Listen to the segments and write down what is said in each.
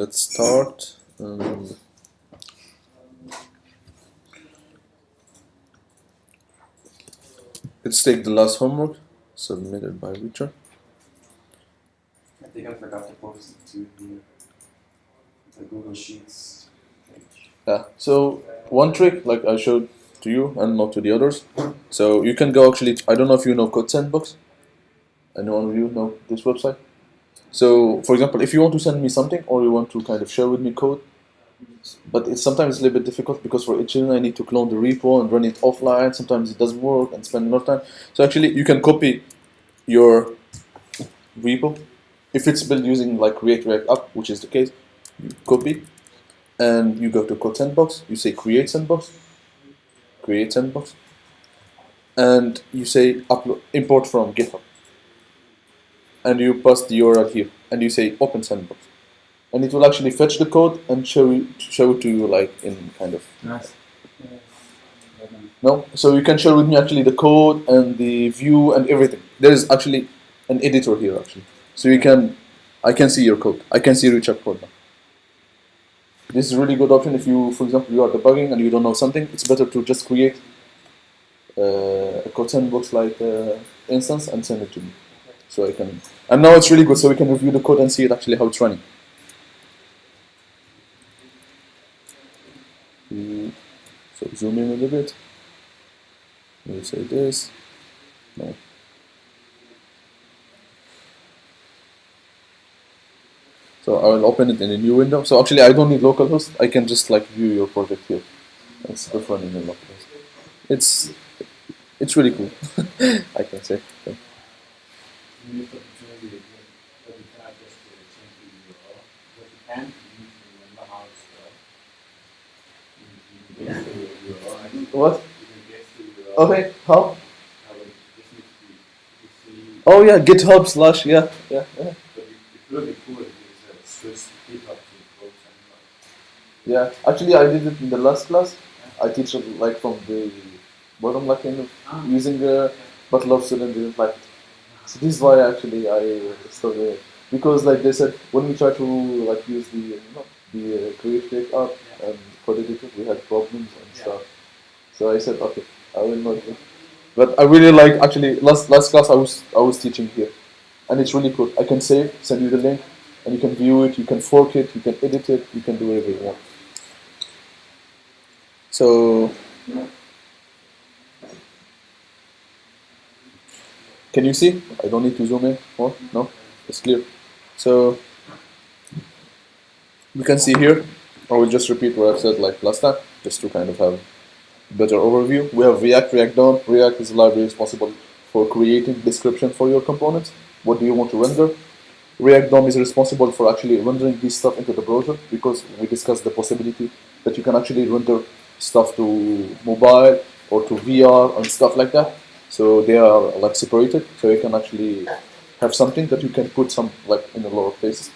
let's start. Let's take the last homework submitted by Richard. I think I forgot to post it to the Google Sheets page. Yeah. So one trick, like I showed to you and not to the others. So you can go actually. I don't know if you know Code Sandbox. Anyone of you know this website? So, for example, if you want to send me something or you want to kind of share with me code, but it's sometimes a little bit difficult because for each I need to clone the repo and run it offline. Sometimes it doesn't work and spend more time. So actually, you can copy your repo if it's built using like React App, which is the case. You copy and you go to Code Sandbox. You say create sandbox, and you say upload import from GitHub, and you paste the URL here, and you say open sandbox, and it will actually fetch the code and show it to you like in kind of. Nice. No, so you can share with me actually the code and the view and everything. There is actually an editor here actually, so I can see your code. I can see Richard code now. This is a really good option if you, for example, you are debugging and you don't know something. It's better to just create a Code Sandbox like instance and send it to me, so I can. And now it's really good, so we can review the code and see it actually how it's running. So zoom in a little bit. We'll say this. No. So I will open it in a new window. So actually, I don't need localhost. I can just like view your project here instead of running in localhost. It's really cool. I can say. So. What? Okay, how? Oh yeah, GitHub / yeah. Yeah, actually I did it in the last class. I teach it like from the bottom, like kind of using but love student didn't like it. So this is why actually I started it. Because like they said, when we try to like use the Create React app and code editor, we had problems and stuff. So I said, okay, I will not do it. But I really like actually last class I was teaching here, and it's really cool. I can send you the link, and you can view it, you can fork it, you can edit it, you can do whatever you want. So can you see? I don't need to zoom in more. No, it's clear. So you can see here. I will just repeat what I've said like last time, just to kind of have a better overview. We have React DOM. React is a library responsible for creating description for your components. What do you want to render? React DOM is responsible for actually rendering this stuff into the browser, because we discussed the possibility that you can actually render stuff to mobile or to VR and stuff like that. So they are like separated, so you can actually have something that you can put some like in a lot of places.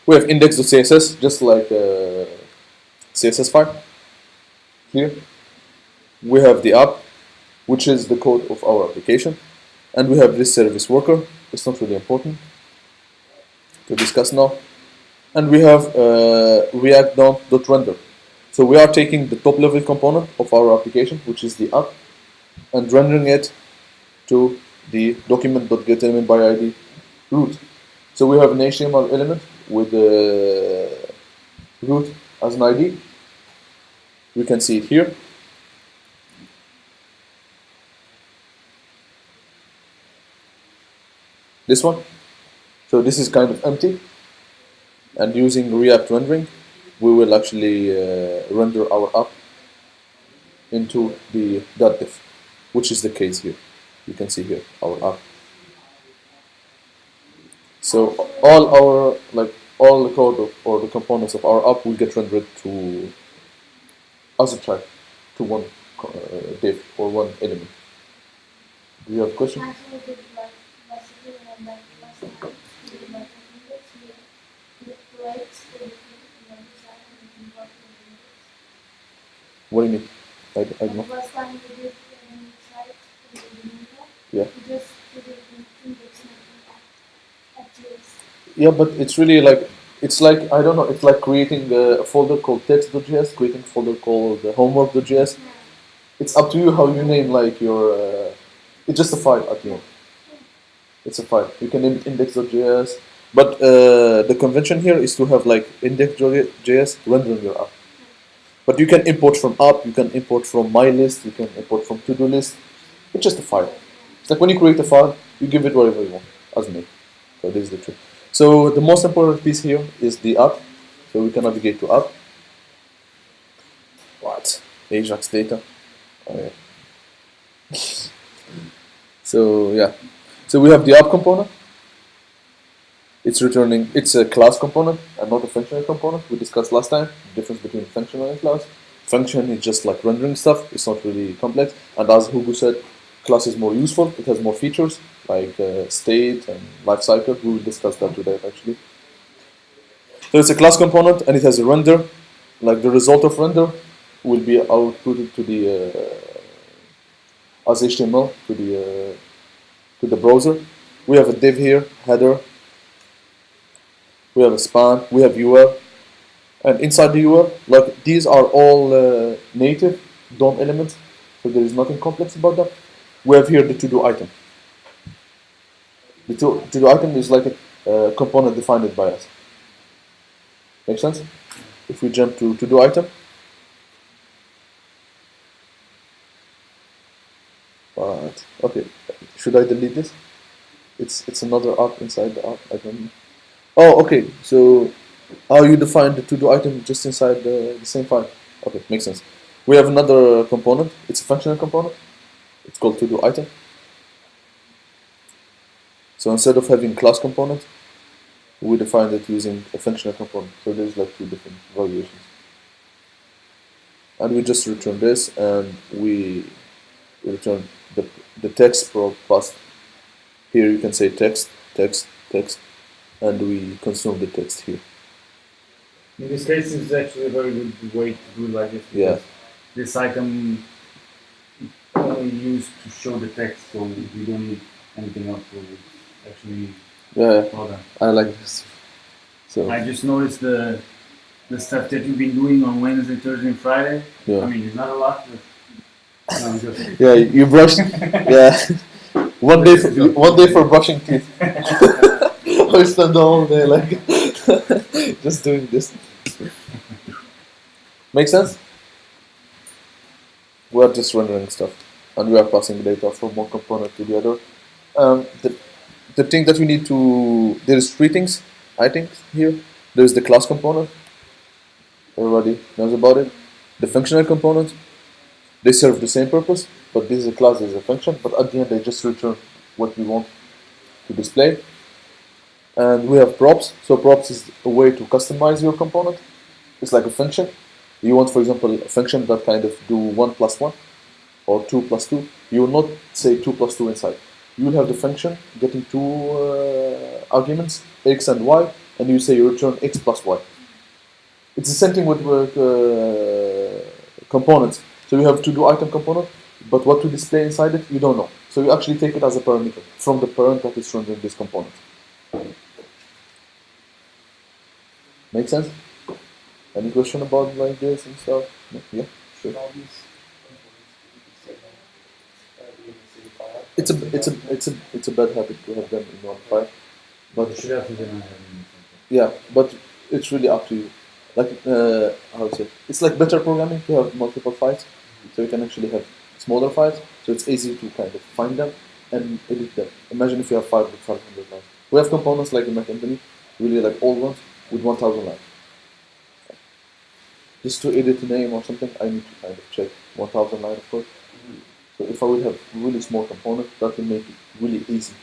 We have index.css, just like a CSS file. Here we have the app, which is the code of our application, and we have this service worker. It's not really important to discuss now. And we have React DOM.render. So we are taking the top level component of our application, which is the app, and rendering it to the document.getElementById root. So we have an HTML element with the root as an ID. We can see it here. This one. So this is kind of empty. And using React rendering, we will actually render our app into the .diff, which is the case here. You can see here our app. So all the code or the components of our app will get rendered to as a type to one div or one element. Do you have a question? What do you mean? I don't know. Last time we did site Yeah. we just did it in index at JS. Yeah, but it's really like It's like, I don't know, it's like creating a folder called text.js, creating a folder called homework.js. It's up to you how you name like your. It's just a file at the end. It's a file. You can name it index.js, but the convention here is to have like index.js rendering your app. But you can import from app, you can import from my list, you can import from to-do list. It's just a file. It's like when you create a file, you give it whatever you want, as me. So this is the trick. So the most important piece here is the app. So we can navigate to app. What? Ajax data. Oh, yeah. So yeah. So we have the app component. It's returning, it's a class component and not a functional component. We discussed last time the difference between functional and class. Function is just like rendering stuff, it's not really complex. And as Hugo said, class is more useful, it has more features like state and lifecycle. We will discuss that today actually. So it's a class component and it has a render. Like the result of render will be outputted to the as HTML to the browser. We have a div here, header. We have a span, we have UL, and inside the UL, like these are all native DOM elements, so there is nothing complex about that. We have here the to-do item. The to-do item is like a component defined by us. Make sense? If we jump to to-do item, right? Okay, should I delete this? It's another app inside the app. I don't know. Oh, okay. So how you define the to-do item just inside the same file? Okay, makes sense. We have another component. It's a functional component. It's called to-do item. So instead of having class component, we define it using a functional component. So there's like two different variations. And we just return this, and we return the text plus. Here you can say text, text, text, and we consume the text here. In this case, it's actually a very good way to do it like this. Yeah. This item is only used to show the text, so we don't need anything else. So it's actually Yeah, well done. I like this. So I just noticed the stuff that you've been doing on Wednesday, Thursday, and Friday. I yeah, mean, it's not a lot, but no, I'm just yeah. You brushed. Yeah, one day for brushing teeth. I spend the whole day like just doing this. Make sense? We are just rendering stuff, and we are passing data from one component to the other. The thing that we need to, there's three things I think here. There's the class component. Everybody knows about it. The functional component. They serve the same purpose, but this is a class, this is a function. But at the end, they just return what we want to display. And we have props. So props is a way to customize your component. It's like a function. You want, for example, a function that kind of do 1 plus 1 or 2 plus 2. You will not say 2 plus 2 inside. You will have the function getting two arguments, x and y, and you say you return x plus y. It's the same thing with components. So you have to do item component, but what to display inside it, you don't know. So you actually take it as a parameter from the parent that is rendering this component. Make sense? Any question about like this and stuff? No? Yeah, sure. It's a bad habit to have them in one file, but you should have to deny having yeah, but it's really up to you. Like how to say? It's like better programming to have multiple files, so you can actually have smaller files, so it's easy to kind of find them and edit them. Imagine if you have 500 lines. We have components like the Mac Company, really like old ones with 1,000 lines. Just to edit a name or something, I need to kind of check 1,000 lines, of course. So if I would have really small components, that will make it really easy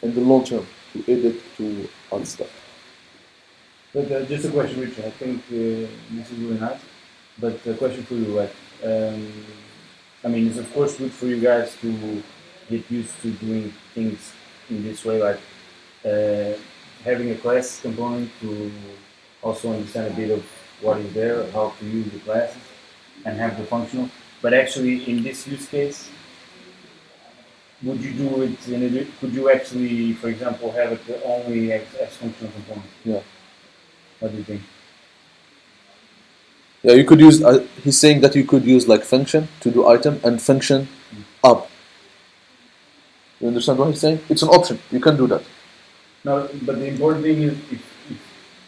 in the long term to edit, to add stuff. But just a question, Richard. I think this is really nice. But a question for you, like, I mean, it's of course good for you guys to get used to doing things in this way, like having a class component to also understand a bit of what is there, how to use the classes, and have the functional. But actually, in this use case, would you do it could you actually, for example, have it only as functional component? Yeah. What do you think? Yeah, you could use. He's saying that you could use like function to do item and function up. You understand what he's saying? It's an option. You can do that. No, but the important thing is if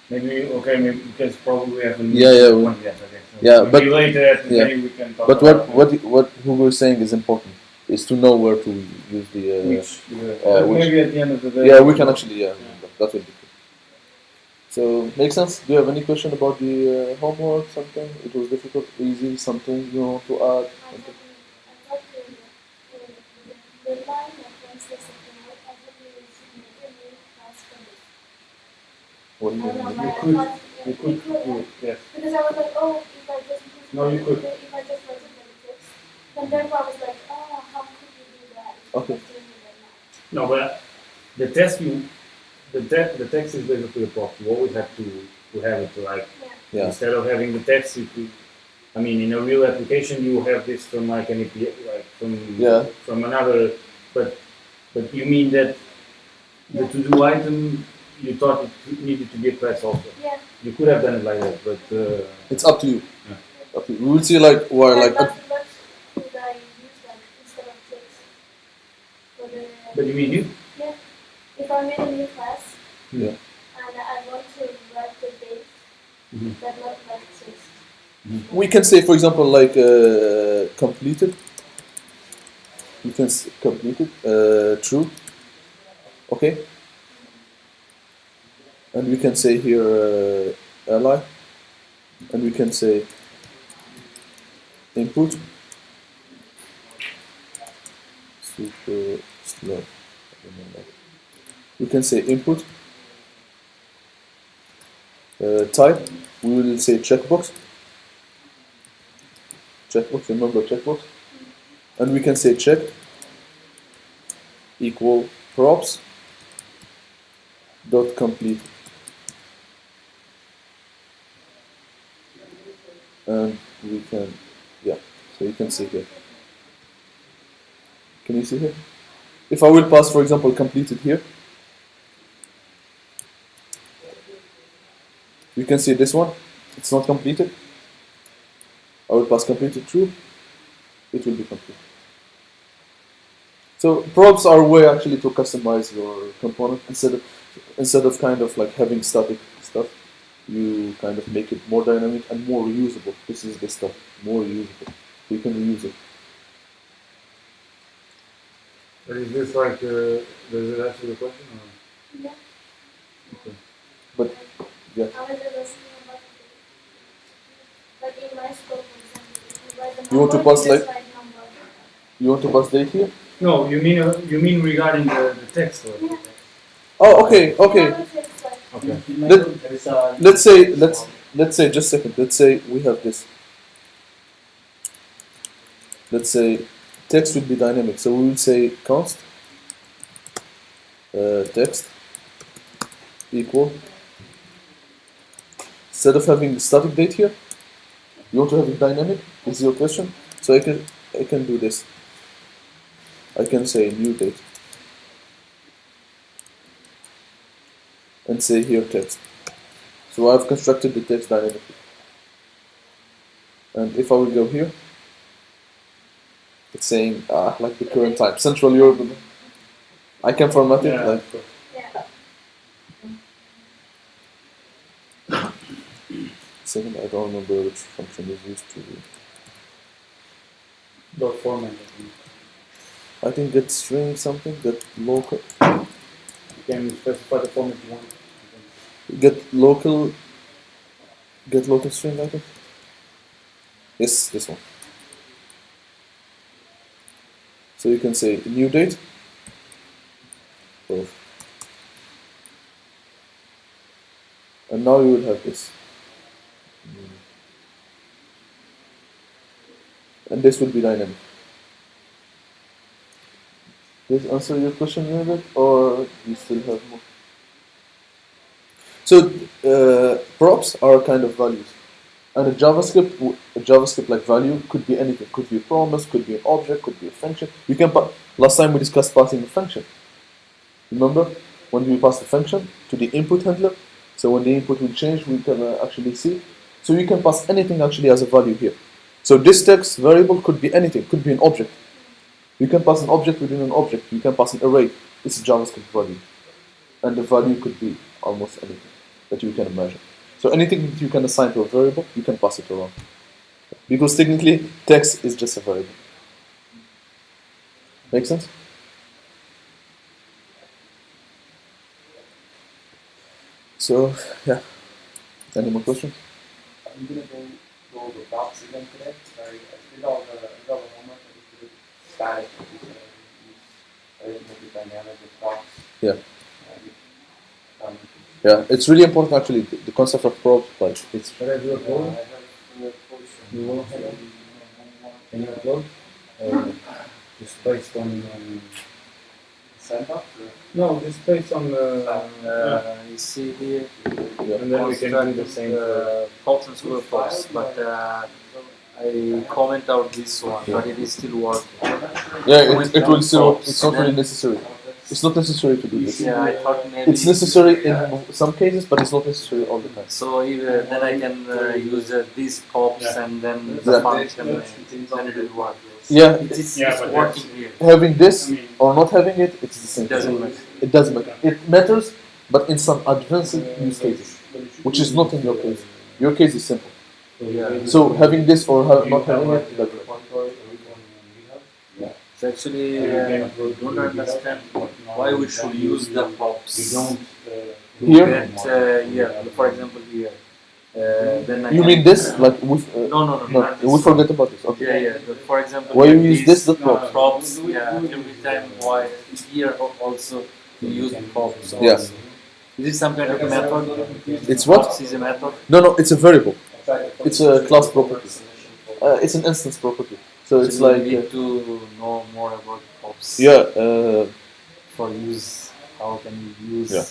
maybe okay, maybe because probably have a Yeah. one. Yes, okay. So Yeah, maybe but- later at the yeah. day we can talk But about what Hugo is saying is important. Is to know where to use the. which, which- maybe at the end of the day. Yeah, we can actually. Yeah, that would be good. So make sense. Do you have any question about the homework? Something it was difficult, easy, something you want to add? Something? The line of Wednesday, September, I thought we were make a new class for this. What do you I don't know, mean? but You I could, thought you could do it. Yes. because I was like, oh, if I just use No, you could. if I just write it like this, then therefore I was like, oh, how could you do that? Okay. I'm doing it right now. No, but the test the text is basically a prop. You always have to have it like Yeah. instead of having the text, you could. I mean, in a real application, you have this from like an API, like from another. But you mean that the to-do item you thought it needed to be a class also. Yeah. You could have done it like that, but It's up to you. Yeah. Up to you. We will see like where Yeah, like. but should I use that instead of text? For the, but you mean you? if I'm in a new class Yeah. and I want to write the date, Mhm. but not like text. We can say, for example, like completed. You can completed true. Okay. And we can say here ally, and we can say input. Super slow. We can say input. Type. We will say checkbox. Checkbox. Remember checkbox. And we can say checked equal props dot complete. And we can, yeah, so you can see here. Can you see here? If I will pass, for example, completed here, you can see this one, it's not completed. I will pass completed true, it will be complete. So props are a way actually to customize your component instead of kind of like having static stuff. You kind of make it more dynamic and more reusable. This is the stuff, more reusable. You can reuse it. But is this like does it answer the question? Or? Yeah. Okay. But yeah, I was just listening about it. Like in my scope, for example, if you write the number, You want to pass, you just like- write number. you want to pass date here? No, you mean regarding the text? Or? Yeah. Oh, okay, okay. Number takes like Okay. Let's say just a second. Let's say we have this. Let's say text would be dynamic. So we will say const text equal. Instead of having the static date here, you want to have it dynamic. Is your question? So I can do this. I can say new date and say here text. So I've constructed the text dynamically. And if I will go here, it's saying like the current time, Central Europe. I can format it Yeah, like of course. yeah. second. I don't remember which function is used to. Dot format. I think get string something, get local, You can specify the format you want. get local string. I think. Yes, this one. So you can say new date. Both. And now you will have this. And this will be dynamic. Does this answer your question a little bit, or you still have more? So props are kind of values, and a JavaScript like value could be anything. Could be a promise, could be an object, could be a function. You can last time we discussed passing a function. Remember when we passed the function to the input handler? So when the input will change, we can actually see. So you can pass anything actually as a value here. So this text variable could be anything, could be an object. You can pass an object within an object. You can pass an array. It's a JavaScript value. And the value could be almost anything that you can imagine. So anything that you can assign to a variable, you can pass it around. Because technically, text is just a variable. Make sense? So, yeah. Any more questions? I'm gonna go over props again today. Sorry, I did all the homework. I just did it static. I didn't make it dynamic with props. Yeah. Um, Yeah, it's really important actually, the concept of props, like, it's, Should I do a I poll? have a question. You want to? Can you upload? Or just based on Send up? no, just based on You see here, and then we can do the same for pops and super pops, but I comment out this one, but it is still working. yeah, it will still, Props. it's not really necessary. It's not necessary to do this. Yeah, I thought maybe It's necessary in some cases, but it's not necessary all the time. So then I can use these pops and then the Yeah. function, then it will work. Yeah, It's but working here. having this or not having it, it's the same It doesn't thing. matter. It doesn't matter. It matters, but in some advanced use cases, which is not in your case. Your case is simple. Yeah. So having this or not having it, that's right. So actually, I don't understand why we should use the pops. Here? For example, here. Then I You can- mean this? Like with? No, No, not this. we forget about this. Okay. Yeah. For example, Why you here use this, the props? Props, yeah. Every time, why here also you use props. Yeah. Also. Is it some kind of method? It's what? Props is a method. No, it's a variable. It's a class property. It's an instance property. So it's So you like need to know more about props. yeah. For use, how can you use? Yeah.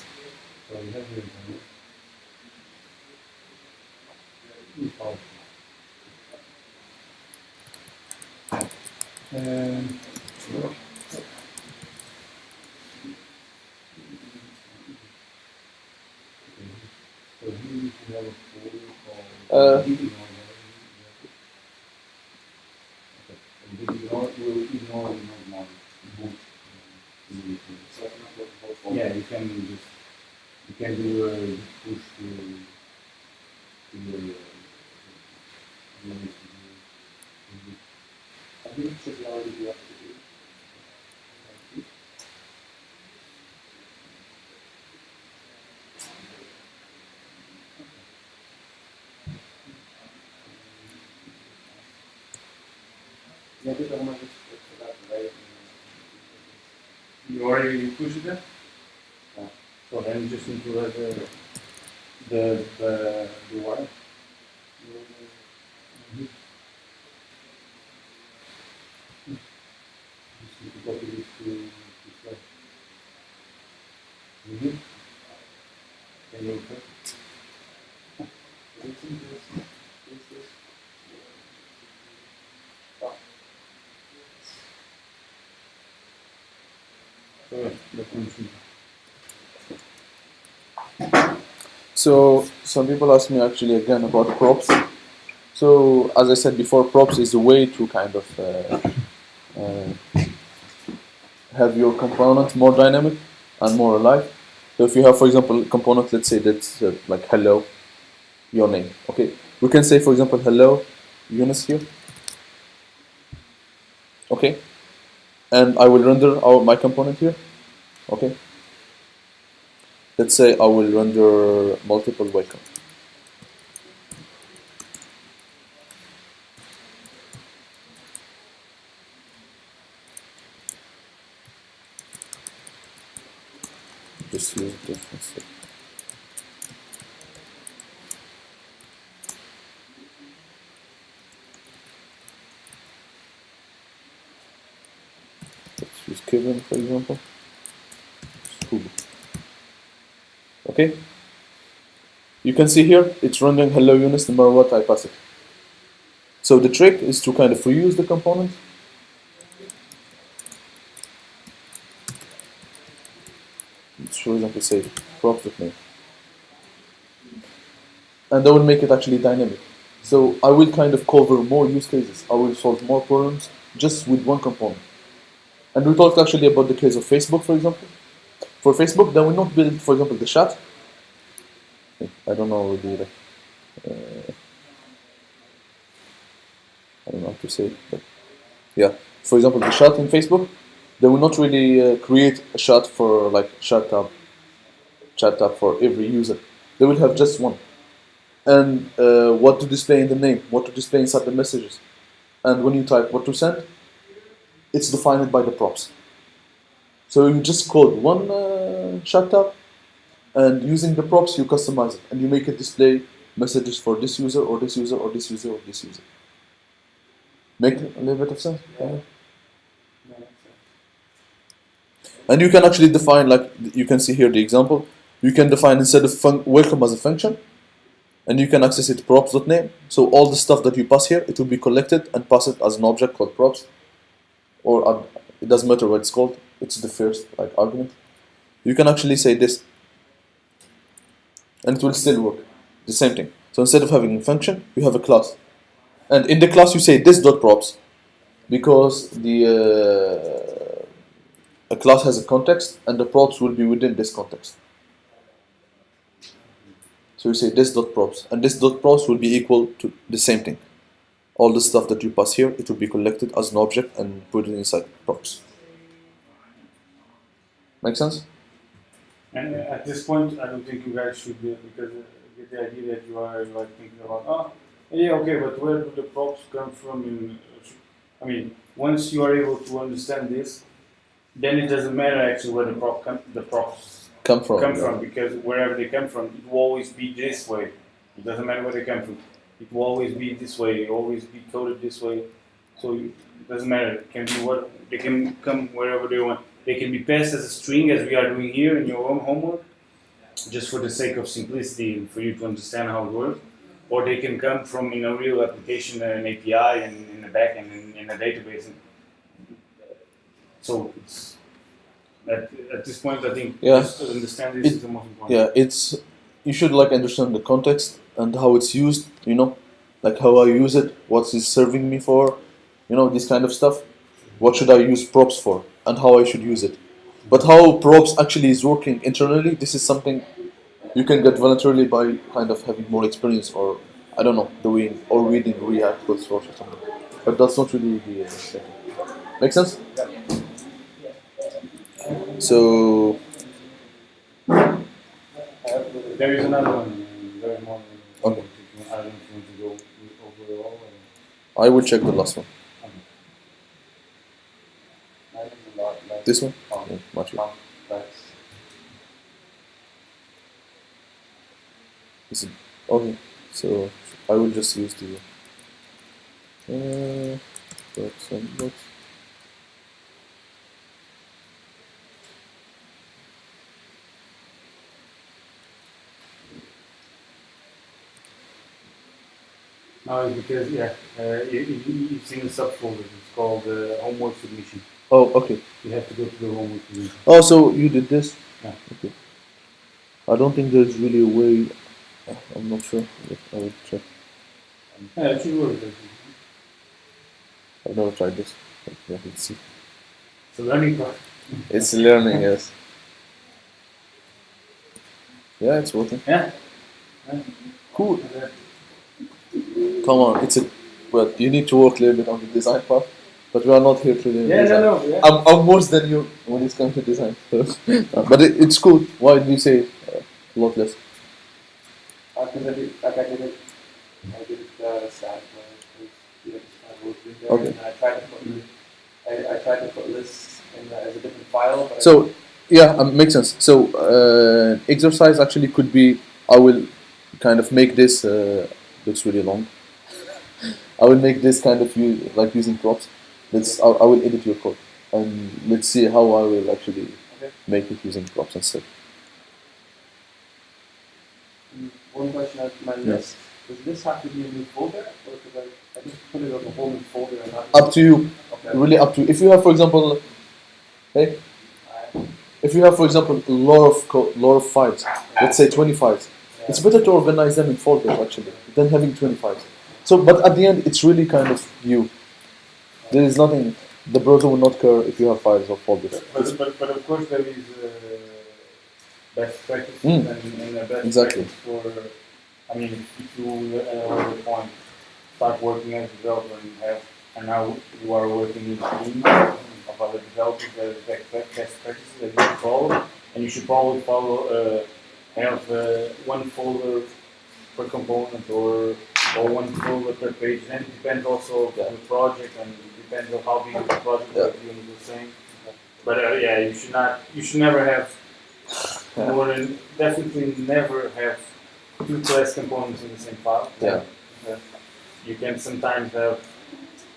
Uh, yeah, you can do a push to I think it should already be up to date. Yeah, I did the homework for that, right? You already push it there? Yeah. So then you just need to let the wire. Just need to copy this to start. Can you open? So some people ask me actually again about props. So as I said before, props is a way to kind of have your component more dynamic and more alive. So if you have, for example, a component, let's say that's like hello, your name. Okay, we can say, for example, hello, Yunus here. Okay, and I will render my component here. Okay. Let's say I will render multiple welcome. Just use difference. Let's use Kevin, for example. Cool. Okay, you can see here it's rendering hello Yunus no matter what I pass it. So the trick is to kind of reuse the component. Let's for example say prop.name. and I will make it actually dynamic. So I will kind of cover more use cases. I will solve more problems just with one component. And we talked actually about the case of Facebook, for example. For Facebook, they will not build, for example, the chat. I don't know the I don't know how to say it, but yeah. For example, the chat in Facebook, they will not really create a chat for like chat tab for every user. They will have just one, and what to display in the name, what to display inside the messages, and when you type what to send, it's defined by the props. So you just code one chat tab, and using the props you customize it, and you make it display messages for this user or this user or this user or this user. Make a little bit of sense? Yeah. And you can actually define, like you can see here the example, you can define instead of welcome as a function, and you can access it props.name. So all the stuff that you pass here, it will be collected and pass it as an object called props, or it doesn't matter what it's called, it's the first like argument. You can actually say this, and it will still work, the same thing. So instead of having a function, you have a class, and in the class you say this.props, because a class has a context, and the props will be within this context. So you say this.props, and this.props will be equal to the same thing. All the stuff that you pass here, it will be collected as an object and put it inside props. Make sense? And at this point, I don't think you guys should because get the idea that you are like thinking about, yeah, okay, but where do the props come from? I mean, once you are able to understand this, then it doesn't matter actually where the props Come from. because wherever they come from, it will always be this way. It doesn't matter where they come from. It will always be this way. It will always be coded this way. So it doesn't matter. It can be what they can come wherever they want. They can be passed as a string, as we are doing here in your own homework, just for the sake of simplicity and for you to understand how it works. Or they can come from a real application, an API, and in the back and in a database. So it's at this point, I think just to understand this is the most important. Yeah, you should like understand the context and how it's used. You know, like how I use it, what it's serving me for. You know, this kind of stuff. What should I use props for, and how I should use it. But how props actually is working internally, this is something you can get voluntarily by kind of having more experience, or I don't know, doing or reading React code source or something. But that's not really the thing. Make sense? So There is another one, very more. Okay. I don't know if you want to go overall. I will check the last one. Mine is a lot less This one? Yeah, much better. complex. Is it okay? So I will just use the box. No, it's because it's in a subfolder. It's called homework submission. Oh, okay. You have to go to the homework submission. Oh, so you did this? Yeah. Okay. I don't think there's really a way. I'm not sure. But I will check. Yeah, it should work. I've never tried this. But yeah, let's see. It's a learning part. It's learning, yes. Yeah, it's working. Yeah. Cool. Come on, well, you need to work a little bit on the design part, but we are not here to Yeah, design. yeah. I'm worse than you when it's come to design. But it's cool. Why do you say a lot less? Because I did it sad when I was in there, Okay. and I tried to put lists in as a different file. But So yeah, makes sense. So exercise actually could be. I will kind of make this. Looks really long. I will make this kind of like using props. I will edit your code, and let's see how I will actually make it using props instead. One question of my list: does this have to be a new folder, or could I just put it on a whole new folder and not? Up to you. Okay. Really up to you. If you have, for example, if you have, for example, a lot of files, let's say 20 files, It's better to organize them in folders actually than having 25. So, but at the end, it's really kind of you. There is nothing. The browser will not care if you have files or folders. But of course there is best practices and a best Exactly. practice for. I mean, if you at a later point start working as a developer and now you are working in a team of other developers, there is best practices that you should follow, and you should probably follow have one folder per component or one folder per page. Then it depends also on the project and it depends on how big is the project that you were saying. But yeah, you should never have more than, definitely never have 2 class components in the same file. Yeah. You can sometimes have,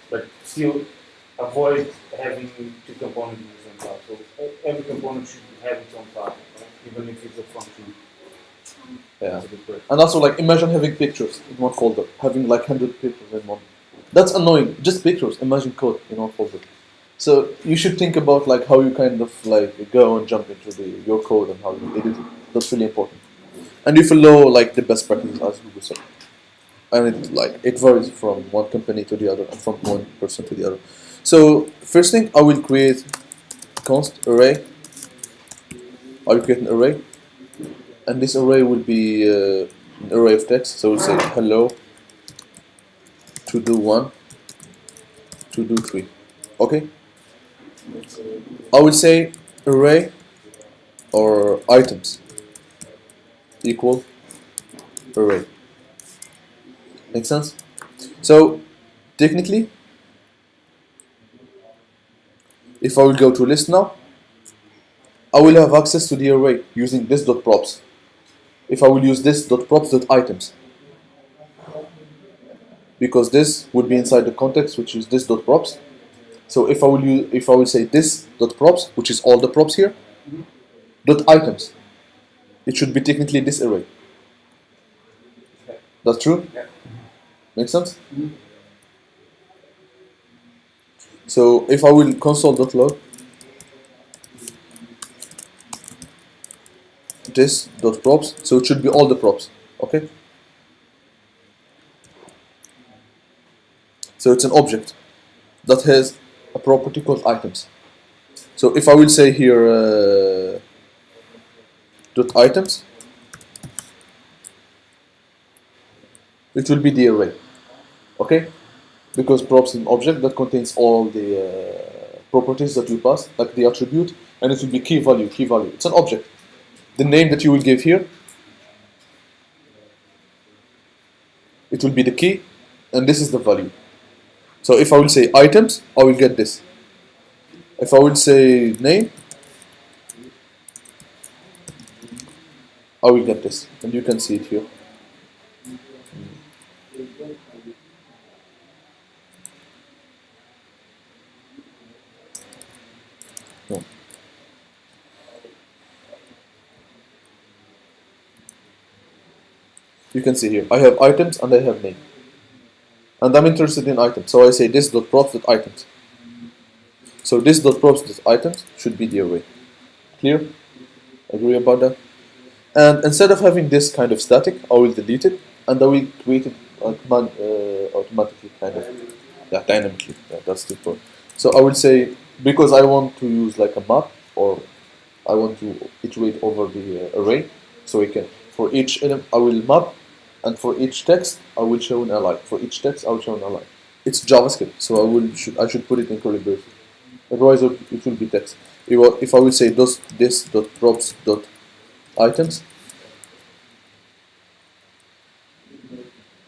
but still avoid having 2 components in the same file. So every component should have its own file, right? Even if it's a function. Yeah. That's a good question. And also, like, imagine having pictures in one folder, having like 100 pictures in one. That's annoying. Just pictures. Imagine code in one folder. So you should think about like how you kind of like go and jump into your code and how you edit it. That's really important. And you follow like the best practices as Google said. And it varies from one company to the other and from one person to the other. So first thing, I will create const array. I will create an array, and this array will be an array of text. So we'll say hello, to do 1, to do 3. Okay. I will say array or items equal array. Make sense? So technically, if I will go to list now, I will have access to the array using this dot props. If I will use this dot props dot items, because this would be inside the context, which is this dot props. So if I will say this dot props, which is all the props here, dot items, it should be technically this array. That's true? Yeah. Make sense? So if I will console.log this dot props, so it should be all the props. Okay? So it's an object that has a property called items. So if I will say here dot items, it will be the array. Okay? Because props is an object that contains all the properties that we pass, like the attribute, and it will be key value, key value. It's an object. The name that you will give here, it will be the key, and this is the value. So if I will say items, I will get this. If I will say name, I will get this, and you can see it here. No. You can see here, I have items and I have name. And I'm interested in items, so I say this dot props dot items. So this dot props dot items should be the array. Clear? Agree about that? And instead of having this kind of static, I will delete it and I will create it automatically, kind of, dynamically. Yeah, that's the point. So I will say, because I want to use like a map, or I want to iterate over the array, so I can, for each element I will map, and for each text I will show an ally. For each text I will show an ally. It's JavaScript, so I should put it in curly braces. Otherwise it will be text. If I will say this dot props dot items,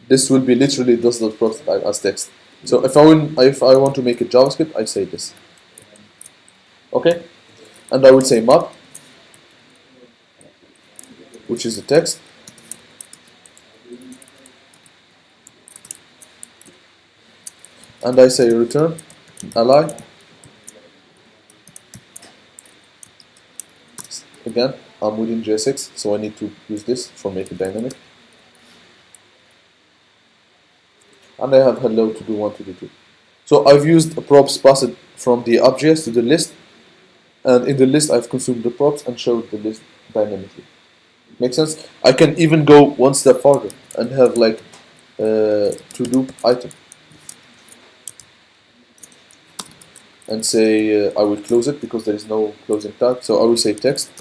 this will be literally this dot props as text. So if I want to make it JavaScript, I say this. Okay, and I will say map, which is the text, and I say return ally. Again, I'm within JSX, so I need to use this for make it dynamic. And I have hello to do 1 to do 2. So I've used a props passed from the app.js to the list, and in the list I've consumed the props and showed the list dynamically. Make sense? I can even go one step further and have like to do item and say I will close it because there is no closing tag. So I will say text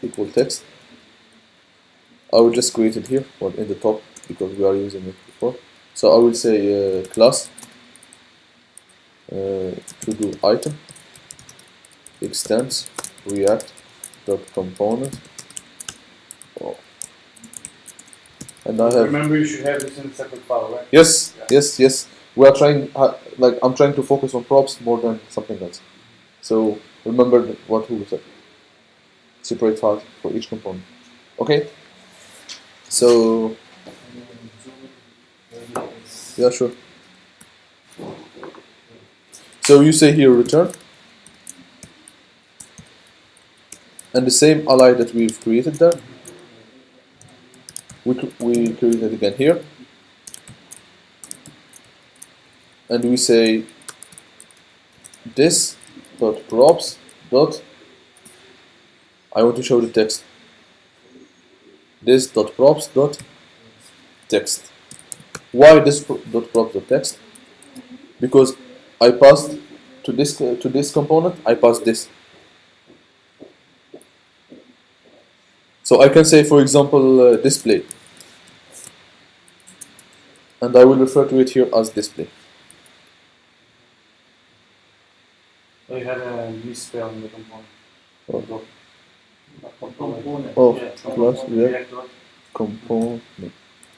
equal text. I will just create it here or in the top because we are using it before. So I will say class to do item extends react dot component. Oh. And I have Remember, you should have this in a separate file, right? yes, yes. We are trying like I'm trying to focus on props more than something else. So remember what we said. Separate files for each component. Okay. So yeah, sure. So you say here return, and the same ally that we've created there, we create it again here, and we say this dot props dot. I want to show the text. This dot props dot text. Why this dot props dot text? Because I passed to this component. I passed this. So I can say, for example, display, and I will refer to it here as display. Oh, you had a misspell in the component. Oh. Component. Oh, Yeah. class react React dot. component.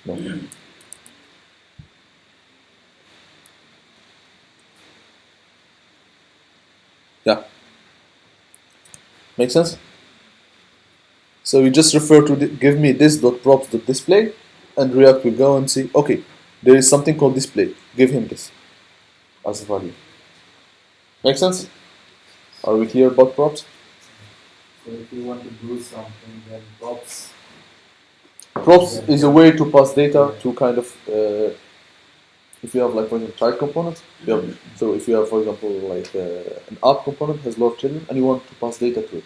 No. Yeah. Make sense? So you just refer to give me this dot props dot display, and React will go and see. Okay, there is something called display. Give him this as a value. Make sense? Are we clear about props? So if you want to do something, then props. Props is a way to pass data to kind of if you have like for example child components. So if you have for example like an app component has a lot of children and you want to pass data to it,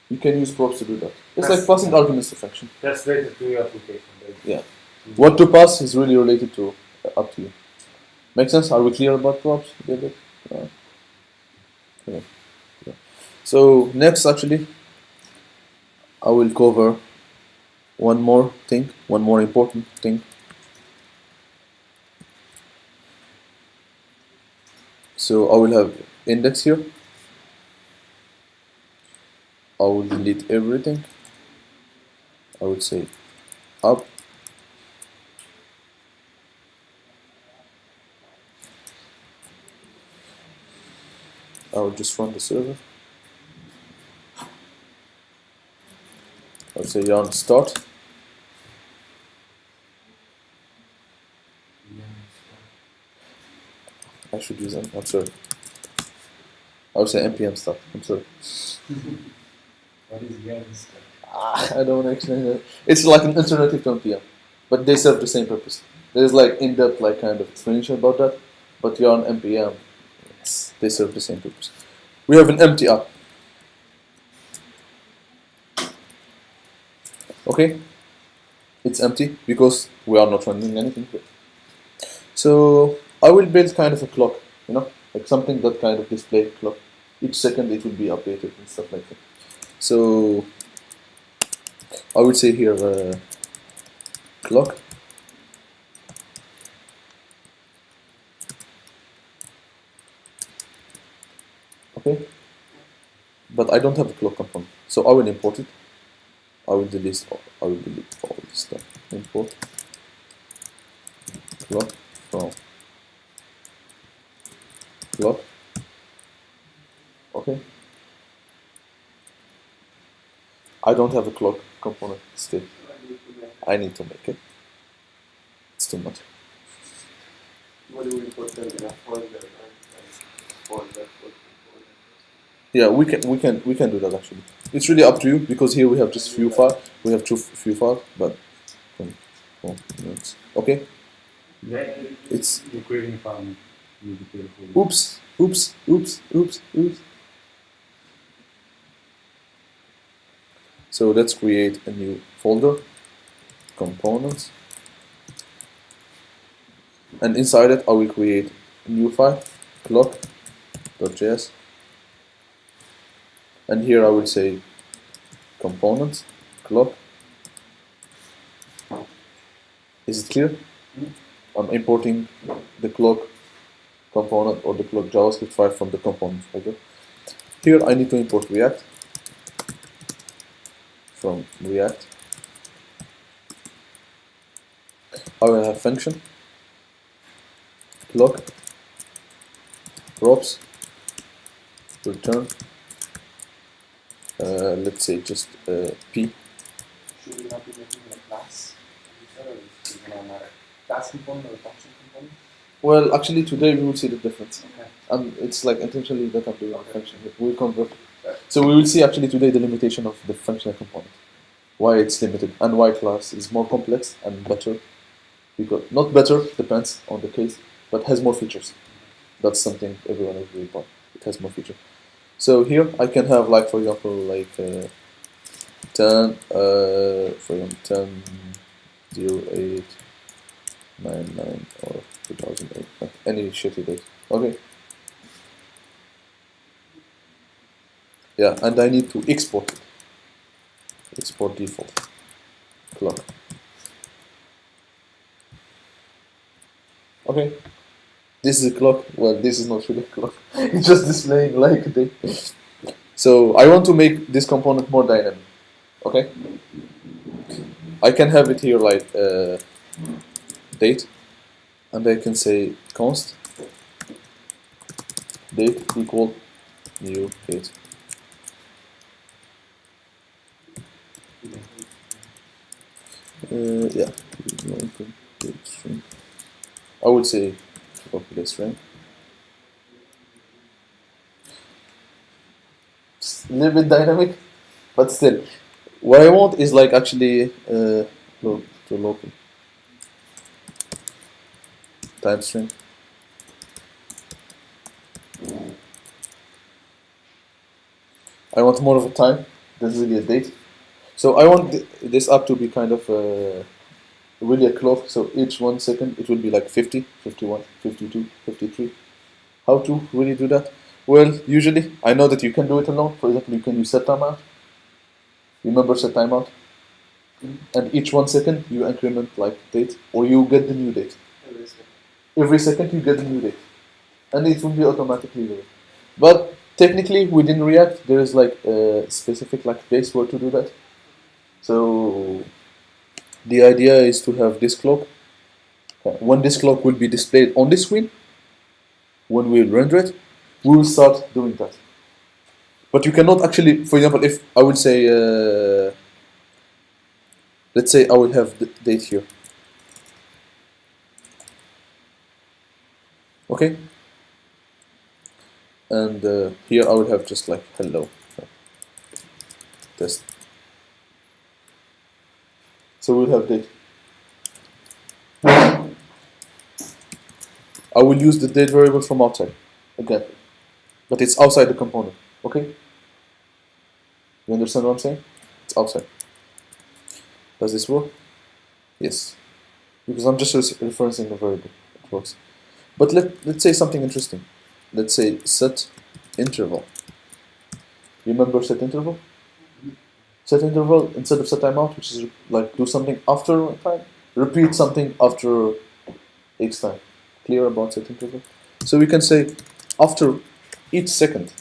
you can use props to do that. It's like passing arguments to function. That's related to your application. Basically. Yeah. What to pass is really related to up to you. Make sense? Are we clear about props? David? Yeah. So next, actually, I will cover one more thing, one more important thing. So I will have index here. I will delete everything. I would say up. I will just run the server. I'll say yarn start. I should use them. I'm sorry. I would say npm start. I'm sorry. What is yarn start? I don't want to explain it. It's like an alternative to npm, but they serve the same purpose. There's like in-depth like kind of explanation about that, but yarn npm, they serve the same purpose. We have an empty app. Okay, it's empty because we are not running anything here. So I will build kind of a clock, like something that kind of display clock. Each second it will be updated and stuff like that. So I would say here clock. Okay, but I don't have a clock component, so I will import it. I will delete all this stuff. Import clock from clock. Okay. I don't have a clock component still. I need to make it. It's too much. What do we put in a folder, folder? Yeah, we can do that actually. It's really up to you because here we have just few files. We have few files, but okay. It's You're creating a file. You need to create a folder. oops. So let's create a new folder, components, and inside it I will create a new file, clock.js, and here I will say components, clock. Is it clear? I'm importing the clock component or the clock JavaScript file from the component folder. Here I need to import React from React. I will have function clock props return. Let's say just p. Should we not be making a class? Or is it gonna matter? Class component or function component? Well, actually today we will see the difference. Okay. It's like intentionally that I'm doing a function. We'll convert. So we will see actually today the limitation of the functional component, why it's limited, and why class is more complex and better. Because not better, depends on the case, but has more features. That's something everyone agrees upon. It has more features. So here I can have like, for example, like 10, for example, 10, 08, 99 or 2008, like any shitty date. Okay. Yeah, and I need to export it. Export default clock. Okay. This is a clock. Well, this is not really a clock. It's just displaying like a day. So I want to make this component more dynamic. Okay. I can have it here like date, and I can say const date equal new date. Yeah. I would say copy the string. It's a little bit dynamic, but still, what I want is like actually local time string. I want more of a time. This is really a date. So I want this app to be kind of really a clock. So each 1 second it will be like 50, 51, 52, 53. How to really do that? Well, usually I know that you can do it alone. For example, you can use set timeout. Remember set timeout? And each 1 second you increment like date, or you get the new date. Every second you get the new date, and it will be automatically there. But technically within React there is like a specific like place where to do that. So the idea is to have this clock. When this clock will be displayed on the screen, when we render it, we will start doing that. But you cannot actually, for example, if I would say, let's say I will have the date here. Okay? And here I will have just like hello. Test. So we'll have date. I will use the date variable from outside again, but it's outside the component. Okay? You understand what I'm saying? It's outside. Does this work? Yes, because I'm just referencing a variable. It works. But let's say something interesting. Let's say set interval. Remember set interval? Set interval instead of set timeout, which is like do something after time, repeat something after X time. Clear about set interval? So we can say after each second,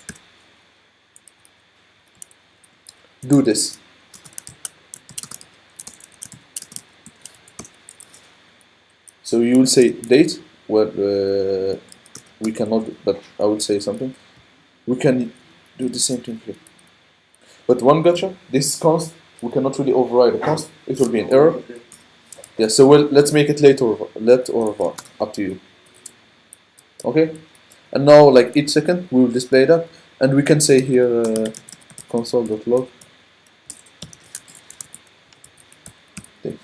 do this. So you will say date, where we cannot, but I will say something. We can do the same thing here. But one gotcha, this const, we cannot really override a const. It will be an error. Yeah, so let's make it let or var, up to you. Okay? And now, like each second, we will display that. And we can say here console.log. Date.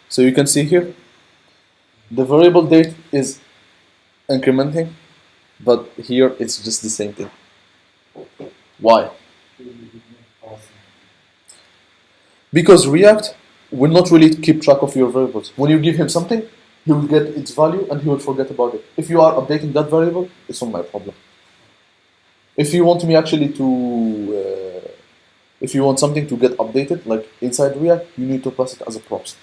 So you can see here, the variable date is incrementing but here it's just the same thing. Why? Because React will not really keep track of your variables. When you give him something, he will get its value and he will forget about it. If you are updating that variable, it's not my problem. If you want me actually to, if you want something to get updated, like inside React, you need to pass it as a props.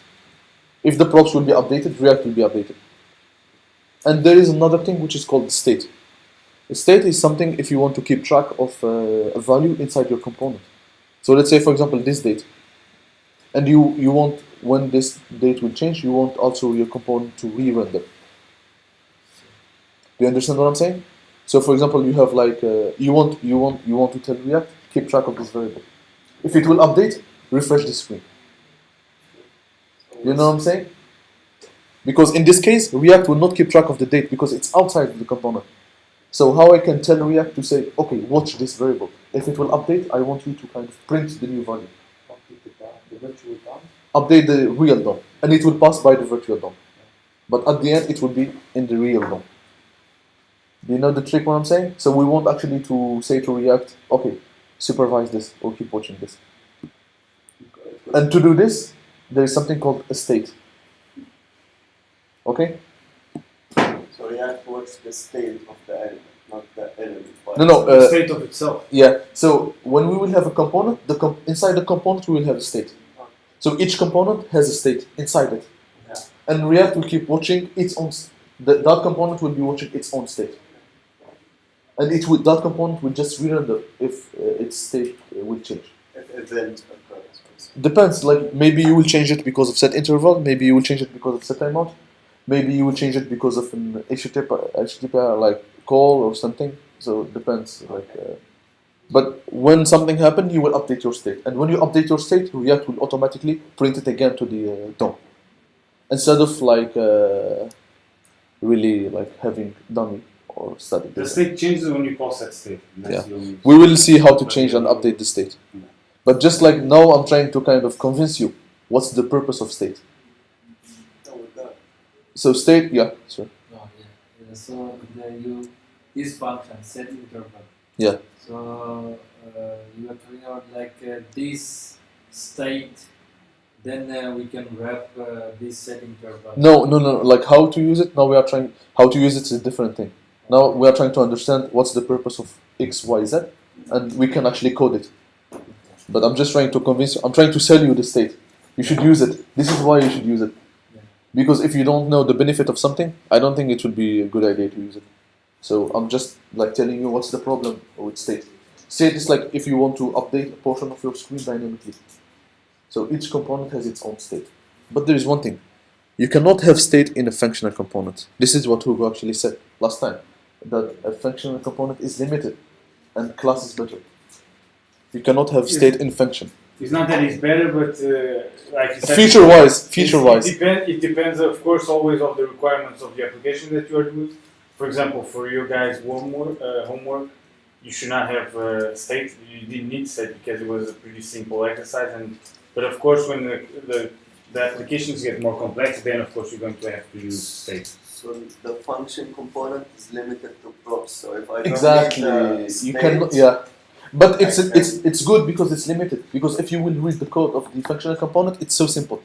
If the props will be updated, React will be updated. And there is another thing which is called state. A state is something if you want to keep track of a value inside your component. So let's say, for example, this date. And you want, when this date will change, you want also your component to re-render. Do you understand what I'm saying? So for example, you have like, you want to tell React, keep track of this variable. If it will update, refresh the screen. You know what I'm saying? Because in this case, React will not keep track of the date because it's outside of the component. So how I can tell React to say, okay, watch this variable. If it will update, I want you to kind of print the new value. The virtual DOM. Update the real DOM, and it will pass by the virtual DOM. But at the end, it will be in the real DOM. Do you know the trick what I'm saying? So we want actually to say to React, okay, supervise this or keep watching this. And to do this, there is something called a state. Okay? So React works the state of the element, not the element. No, the state of itself. yeah. So when we will have a component, inside the component we will have a state. So each component has a state inside it. Yeah. And React will keep watching its own, that component will be watching its own state. And that component will just re-render if its state will change. If event occurs. Depends, like maybe you will change it because of set interval, maybe you will change it because of set timeout, maybe you will change it because of an HTTP like call or something. So it depends. But when something happens, you will update your state, and when you update your state, React will automatically print it again to the DOM, instead of like really like having dummy or static. The state changes when you pass that state. Yeah. We will see how to change and update the state. But just like now, I'm trying to kind of convince you what's the purpose of state. No, with that. So state, yeah, sure. Oh, yeah. So this function set interval. Yeah. So you are talking about like this state, then we can wrap this set interval. No. Like how to use it. Now we are trying how to use it is a different thing. Now we are trying to understand what's the purpose of X, Y, Z, and we can actually code it. But I'm just trying to convince you. I'm trying to sell you the state. You should use it. This is why you should use it. Yeah. Because if you don't know the benefit of something, I don't think it would be a good idea to use it. So I'm just like telling you what's the problem with state. State is like if you want to update a portion of your screen dynamically. So each component has its own state. But there is one thing. You cannot have state in a functional component. This is what Hugo actually said last time. That a functional component is limited and class is better. You cannot have state in function. It's not that it's better, but like you said, Feature-wise. It depends, of course, always on the requirements of the application that you are doing. For example, for your guys' homework, you should not have state. You didn't need state because it was a pretty simple exercise. But of course, when the applications get more complex, then of course you're going to have to use state. So the function component is limited to props. So if I don't Exactly. need the You state, cannot. Yeah. But it's good because it's limited. Because if you will read the code of the functional component, it's so simple.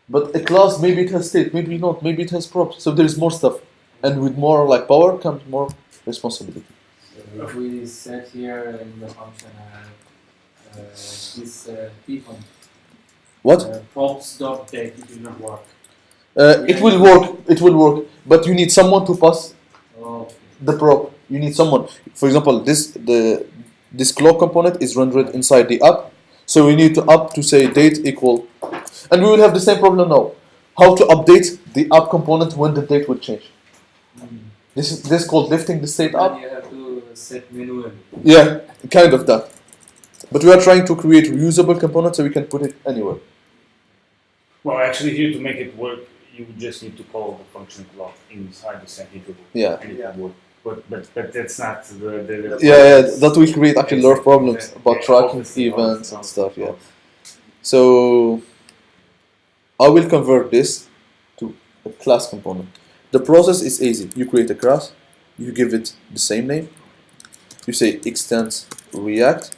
But a class, maybe it has state, maybe not, maybe it has props. So there is more stuff, and with more like power comes more responsibility. So if we set here in the function this Python. What? Props.date, it will not work. It will work. It will work. But you need someone to pass Oh, the prop. You need someone. For example, this clock component is rendered inside the app. So we need to up to say date equal, and we will have the same problem now. How to update the app component when the date will change? This is called lifting the state up. then you have to set manually. Yeah, kind of that. But we are trying to create reusable components so we can put it anywhere. Well, actually, here to make it work, you would just need to call the function clock inside the set interval. Yeah. And it would work. But that's not the Yeah, that will create actually a lot of problems Yeah, about yeah, tracking obviously, events and obviously. stuff. Yeah. So I will convert this to a class component. The process is easy. You create a class, you give it the same name. You say extends React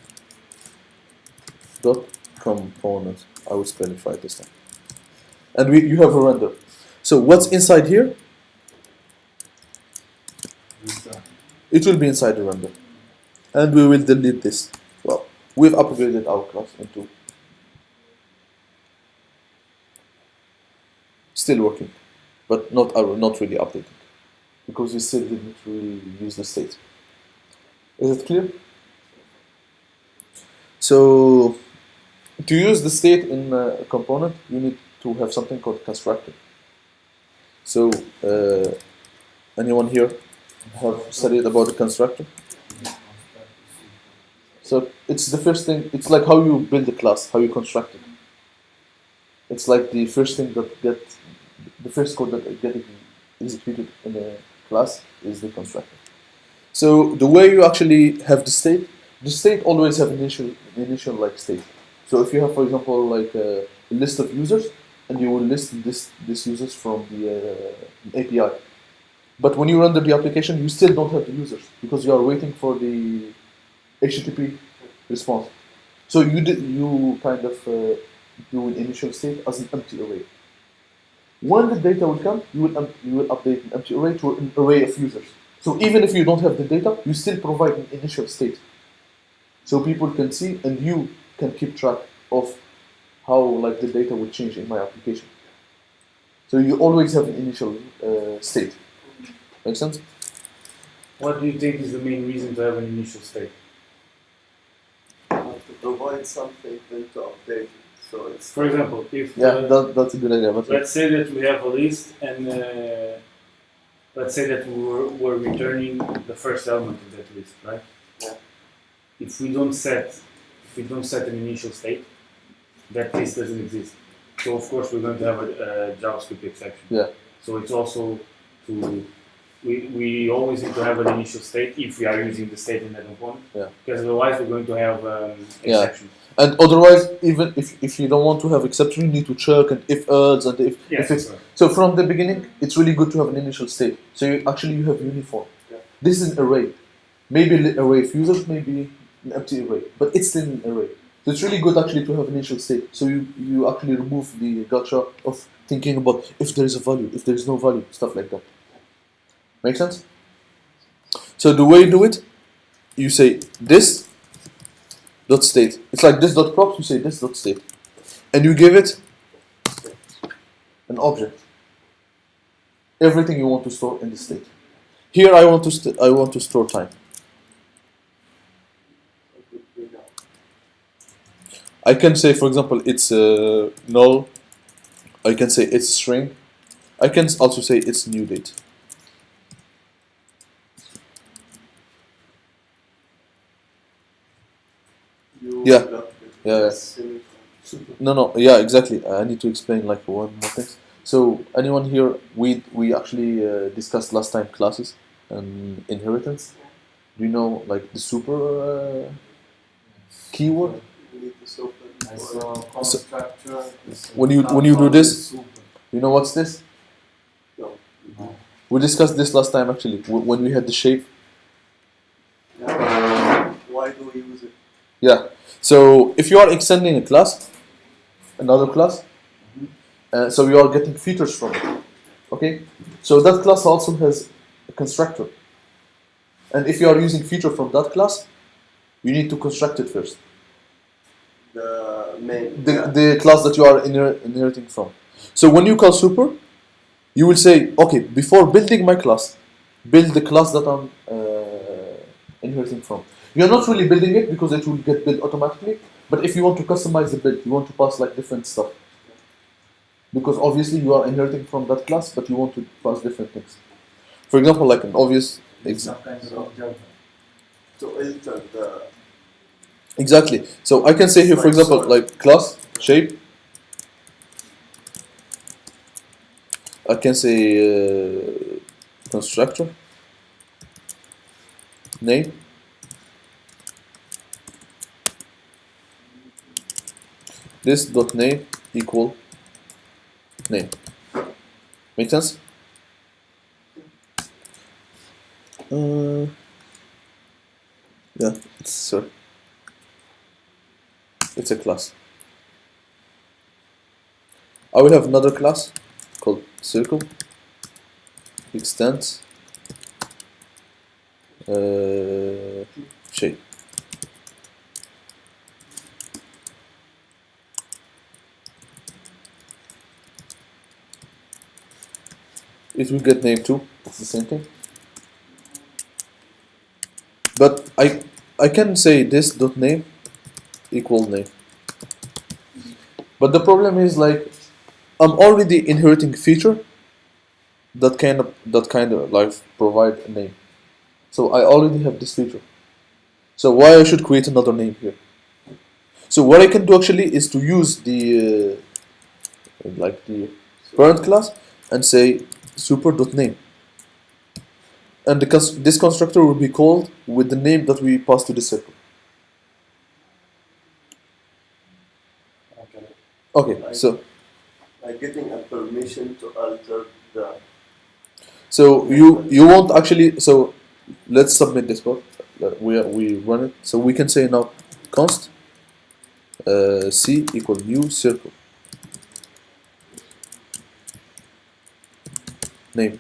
dot component. I will spell it right this time. And you have a render. So what's inside here? It will be inside the render. And we will delete this. Well, we've upgraded our class into still working, but not really updated, because we still didn't really use the state. Is it clear? So to use the state in a component, you need to have something called constructor. So anyone here have studied about the constructor? So it's the first thing. It's like how you build a class, how you construct it. It's like the first thing that the first code that gets executed in a class is the constructor. So the way you actually have the state always have initial like state. So if you have, for example, like a list of users, and you will list this users from the API. But when you render the application, you still don't have the users because you are waiting for the HTTP response. So you kind of do an initial state as an empty array. When the data will come, you will update an empty array to an array of users. So even if you don't have the data, you still provide an initial state. So people can see and you can keep track of how like the data will change in my application. So you always have an initial state. Make sense? What do you think is the main reason to have an initial state? To provide something, then to update it. So it's For example, if That's a good idea. But let's say that we have a list, and let's say that we're returning the first element of that list, right? Yeah. If we don't set an initial state, that list doesn't exist. So of course we're going to have a JavaScript exception. Yeah. So it's also we always need to have an initial state if we are using the state in that component. Yeah. Because otherwise we're going to have Yeah. exceptions. And otherwise, even if you don't want to have exception, you need to check and if else and if it's Yes. so from the beginning, it's really good to have an initial state. So you have uniform. Yeah. This is an array, maybe an array of users, maybe an empty array, but it's still an array. So it's really good actually to have initial state. So you actually remove the gotcha of thinking about if there is a value, if there is no value, stuff like that. Make sense? So the way you do it, you say this dot state. It's like this dot props. You say this dot state, and you give it an object. Everything you want to store in the state. Here I want to store time. I can say, for example, it's null. I can say it's string. I can also say it's new date. Yeah. Yeah. No, yeah, exactly. I need to explain like one more thing. So anyone here, we actually discussed last time classes and inheritance. Do you know like the super keyword? I saw constructor. When you do this, you know what's this? No. We discussed this last time actually when we had the shape. Why do we use it? Yeah. So if you are extending a class, another class, so you are getting features from it. Okay. So that class also has a constructor. And if you are using feature from that class, you need to construct it first. The main. The class that you are inheriting from. So when you call super, you will say, okay, before building my class, build the class that I'm inheriting from. You're not really building it because it will get built automatically, but if you want to customize the build, you want to pass like different stuff. Because obviously you are inheriting from that class, but you want to pass different things. For example, like an obvious example. To enter the. Exactly. So I can say here, for example, like class, shape. I can say constructor, name. This dot name equal name. Make sense? Yeah, it's a class. I will have another class called circle extends shape. It will get name too. It's the same thing. But I can say this dot name equal name. But the problem is like I'm already inheriting a feature that kind of like provide a name. So I already have this feature. So why I should create another name here? So what I can do actually is to use the like the parent class and say super.name. And this constructor will be called with the name that we pass to the circle. Okay, so Like getting a permission to alter the. so you won't actually. So let's submit this code. We run it. So we can say now const c equal new circle name.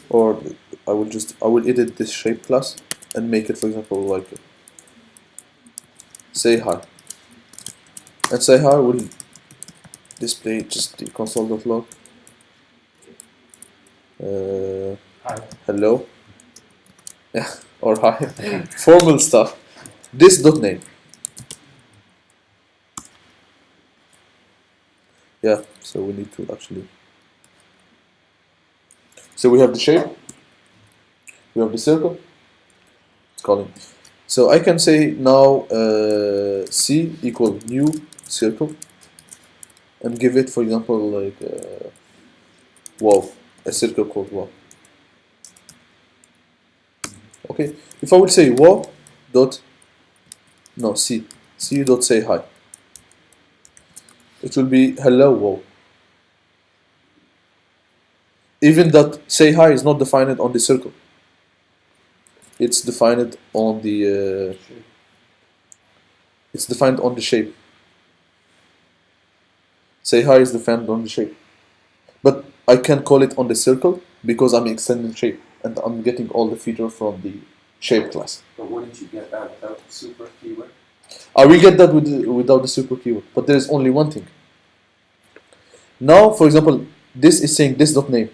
Or I will edit this shape class and make it, for example, like say hi. And say hi will display just the console.log. Hello. Yeah, or hi. Formal stuff. This dot name. Yeah, so we need to actually. So we have the shape. We have the circle. It's calling. So I can say now C equal new circle and give it, for example, like wow, a circle called wow. Okay, if I would say wow dot no C dot say hi, it will be hello wow. Even that say hi is not defined on the circle. It's defined on the it's defined on the shape. Say hi is defined on the shape, but I can call it on the circle because I'm extending shape and I'm getting all the feature from the shape class. But wouldn't you get that without the super keyword? I will get that without the super keyword, but there is only one thing. Now, for example, this is saying this dot name.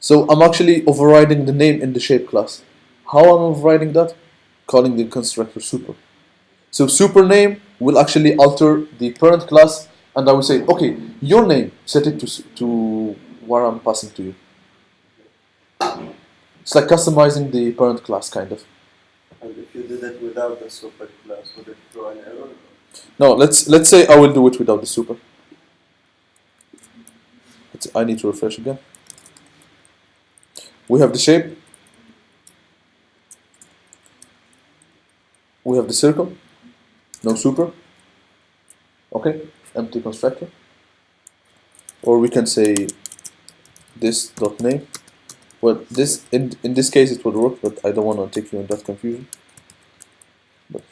So I'm actually overriding the name in the shape class. How I'm overriding that? Calling the constructor super. So super name will actually alter the parent class, and I will say, okay, your name, set it to where I'm passing to you. It's like customizing the parent class, kind of. And if you did it without the super class, would it throw an error? No, let's say I will do it without the super. I need to refresh again. We have the shape. We have the circle. No super. Okay, empty constructor. Or we can say this dot name. Well, this in this case it would work, but I don't want to take you in that confusion. But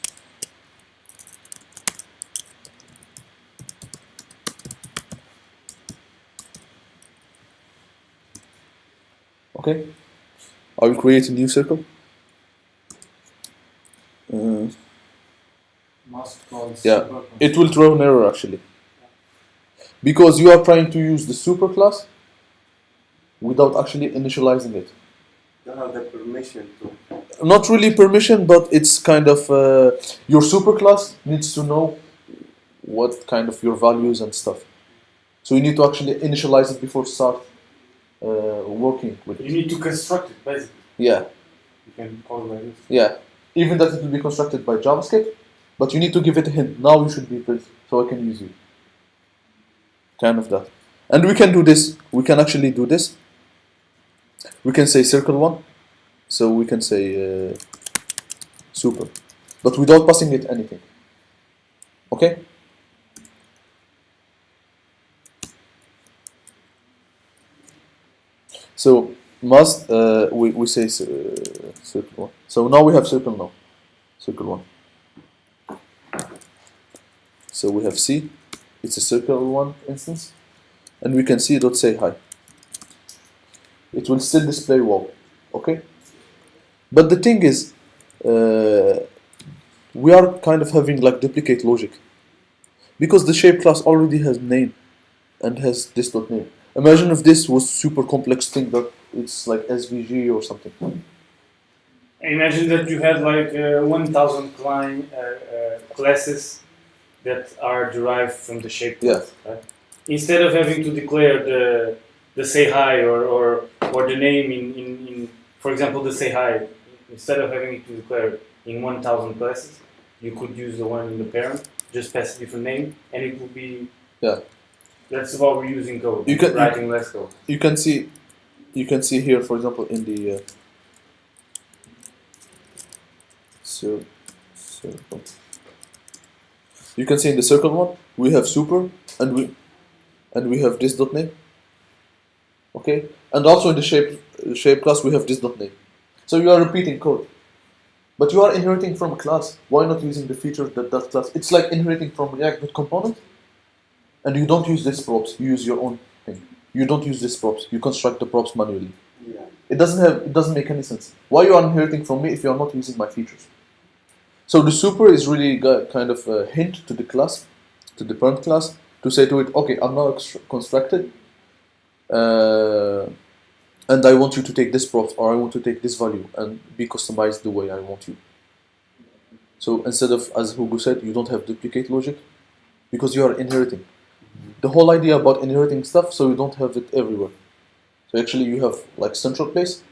okay, I will create a new circle. Must call Yeah, super it will throw an error actually, because you are trying to use the super class without actually initializing it. You don't have the permission to. Not really permission, but it's kind of your super class needs to know what kind of your values and stuff. So you need to actually initialize it before start working with You it. need to construct it, basically. Yeah, You can call it like this. yeah. Even that it will be constructed by JavaScript, but you need to give it a hint. Now you should be built, so I can use you. Kind of that. And we can do this. We can actually do this. We can say circle one. So we can say super, but without passing it anything. Okay? So must we say circle one. So now we have circle now. Circle one. So we have C. It's a circle one instance, and we can see dot say hi. It will still display wow. Okay. But the thing is, we are kind of having like duplicate logic because the shape class already has name and has this dot name. Imagine if this was super complex thing that it's like SVG or something. Imagine that you had like 1,000 classes that are derived from the shape class. Right? Instead of having to declare the say hi or the name in for example the say hi, instead of having to declare in 1,000 classes, you could use the one in the parent, just pass a different name, and it would be That's what we're using code. You can writing less code. You can see here, for example, in the circle. You can see in the circle one we have super and we have this dot name. Okay, and also in the shape class we have this dot name. So you are repeating code, but you are inheriting from a class. Why not using the feature that class? It's like inheriting from React with component, and you don't use this props. You use your own thing. You don't use this props. You construct the props manually. Yeah. It doesn't make any sense. Why you are inheriting from me if you are not using my features? So the super is really kind of a hint to the class, to the parent class, to say to it, okay, I'm now constructed, and I want you to take this props, or I want to take this value and be customized the way I want you. So instead of, as Hugo said, you don't have duplicate logic, because you are inheriting. The whole idea about inheriting stuff, so you don't have it everywhere. So actually you have like central place,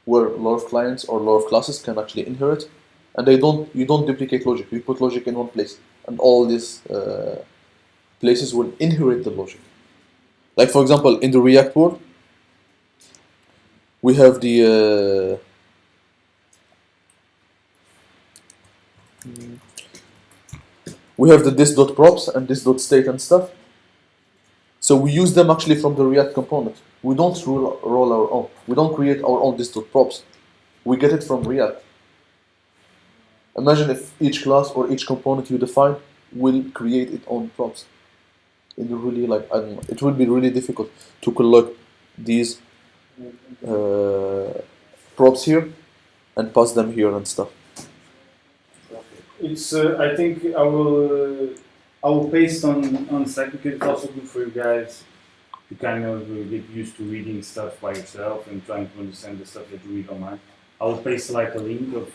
where a lot of clients or a lot of classes can actually inherit, and you don't duplicate logic. You put logic in one place, and all these places will inherit the logic. Like for example, in the React world, we have the this.props and this.state and stuff. So we use them actually from the React component. We don't roll our own. We don't create our own this.props. We get it from React. Imagine if each class or each component you define will create its own props. It will really it will be really difficult to collect these props here and pass them here and stuff. It's I think I will paste on Slack because it's also good for you guys to kind of get used to reading stuff by yourself and trying to understand the stuff that you read online. I will paste like a link of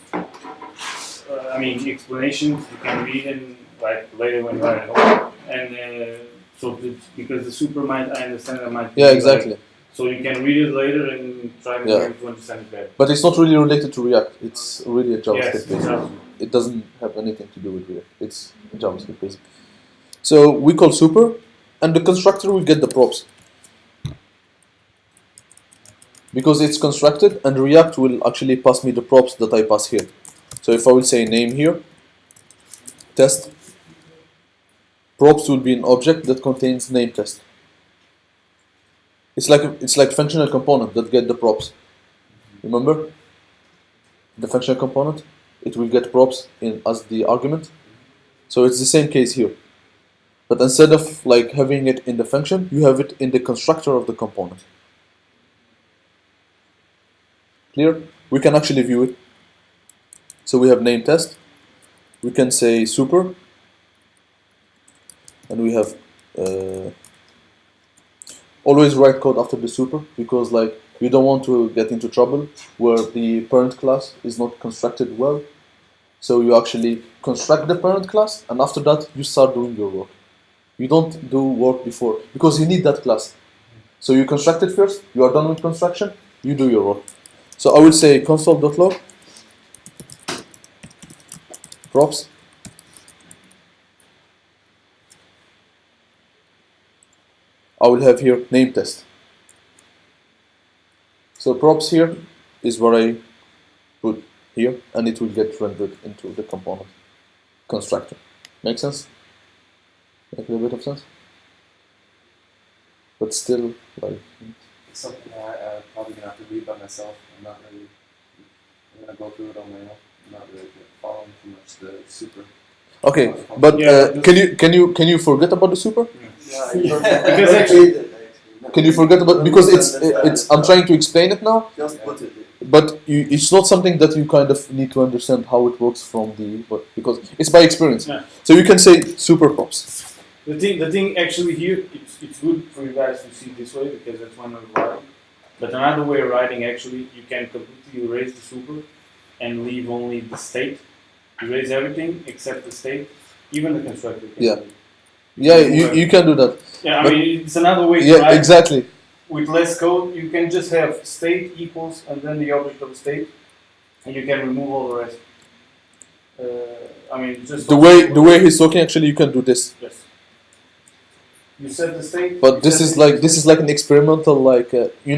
explanations you can read and like later when you write it home. And because the super I understand that might be exactly. So you can read it later and try to understand it better. But it's not really related to React. It's really a JavaScript base. Exactly. It doesn't have anything to do with React. It's JavaScript base. So we call super, and the constructor will get the props. Because it's constructed, and React will actually pass me the props that I pass here. So if I will say name here, test, props will be an object that contains name test. It's like functional component that get the props. Remember? The functional component, it will get props in as the argument. So it's the same case here. But instead of like having it in the function, you have it in the constructor of the component. Clear? We can actually view it. So we have name test. We can say super. And we have always write code after the super, because like you don't want to get into trouble where the parent class is not constructed well. So you actually construct the parent class, and after that you start doing your work. You don't do work before, because you need that class. So you construct it first, you are done with construction, you do your work. So I will say console.log props. I will have here name test. So props here is what I put here, and it will get rendered into the component constructor. Make sense? Make a little bit of sense? But still, like, It's something I'm probably gonna have to read by myself. I'm not really. I'm gonna go through it on my own. I'm not really following too much the super. Okay, but Yeah, can you forget about the super? Yeah, Because actually- Can you forget about because it's I'm trying to explain it now, Just put it. but it's not something that you kind of need to understand how it works from the because it's by experience. Yeah. So you can say super props. The thing actually here, it's good for you guys to see it this way because that's one way of writing. But another way of writing, actually, you can completely erase the super and leave only the state. Erase everything except the state, even the constructor. Can Yeah. do it. Yeah, you can do that. Yeah, I But- mean, it's another way to Yeah, write. exactly. With less code, you can just have state equals and then the object of the state, and you can remove all the rest. I mean, just The way he's talking, actually, you can do this. Yes. You set the state. But you this set is the- like an experimental you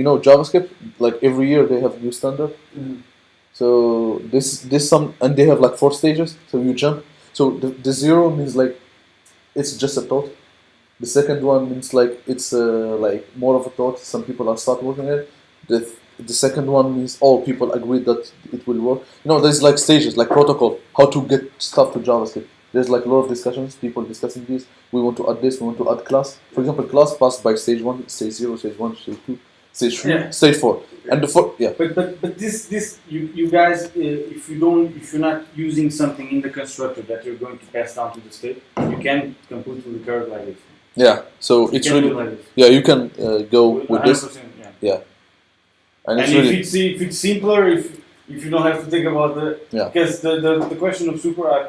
know JavaScript, like every year they have a new standard. Mhm. So this some and they have like 4 stages. So you jump. So the 0 means like it's just a thought. The second one means like it's like more of a thought. Some people are start working on it. The second one means all people agree that it will work. You know, there's like stages, like protocol, how to get stuff to JavaScript. There's like a lot of discussions, people discussing this. We want to add this, we want to add class. For example, class passed by stage 1, stage 0, stage 1, stage 2, stage 3, Yeah. stage 4. And the 4, yeah. But this you guys if you're not using something in the constructor that you're going to pass down to the state, you can completely recur like this. Yeah, so You it's can really, do like this. yeah, you can go with this. 100%, yeah. And And it's if really, it's simpler, if you don't have to think about the Yeah. because the question of super, I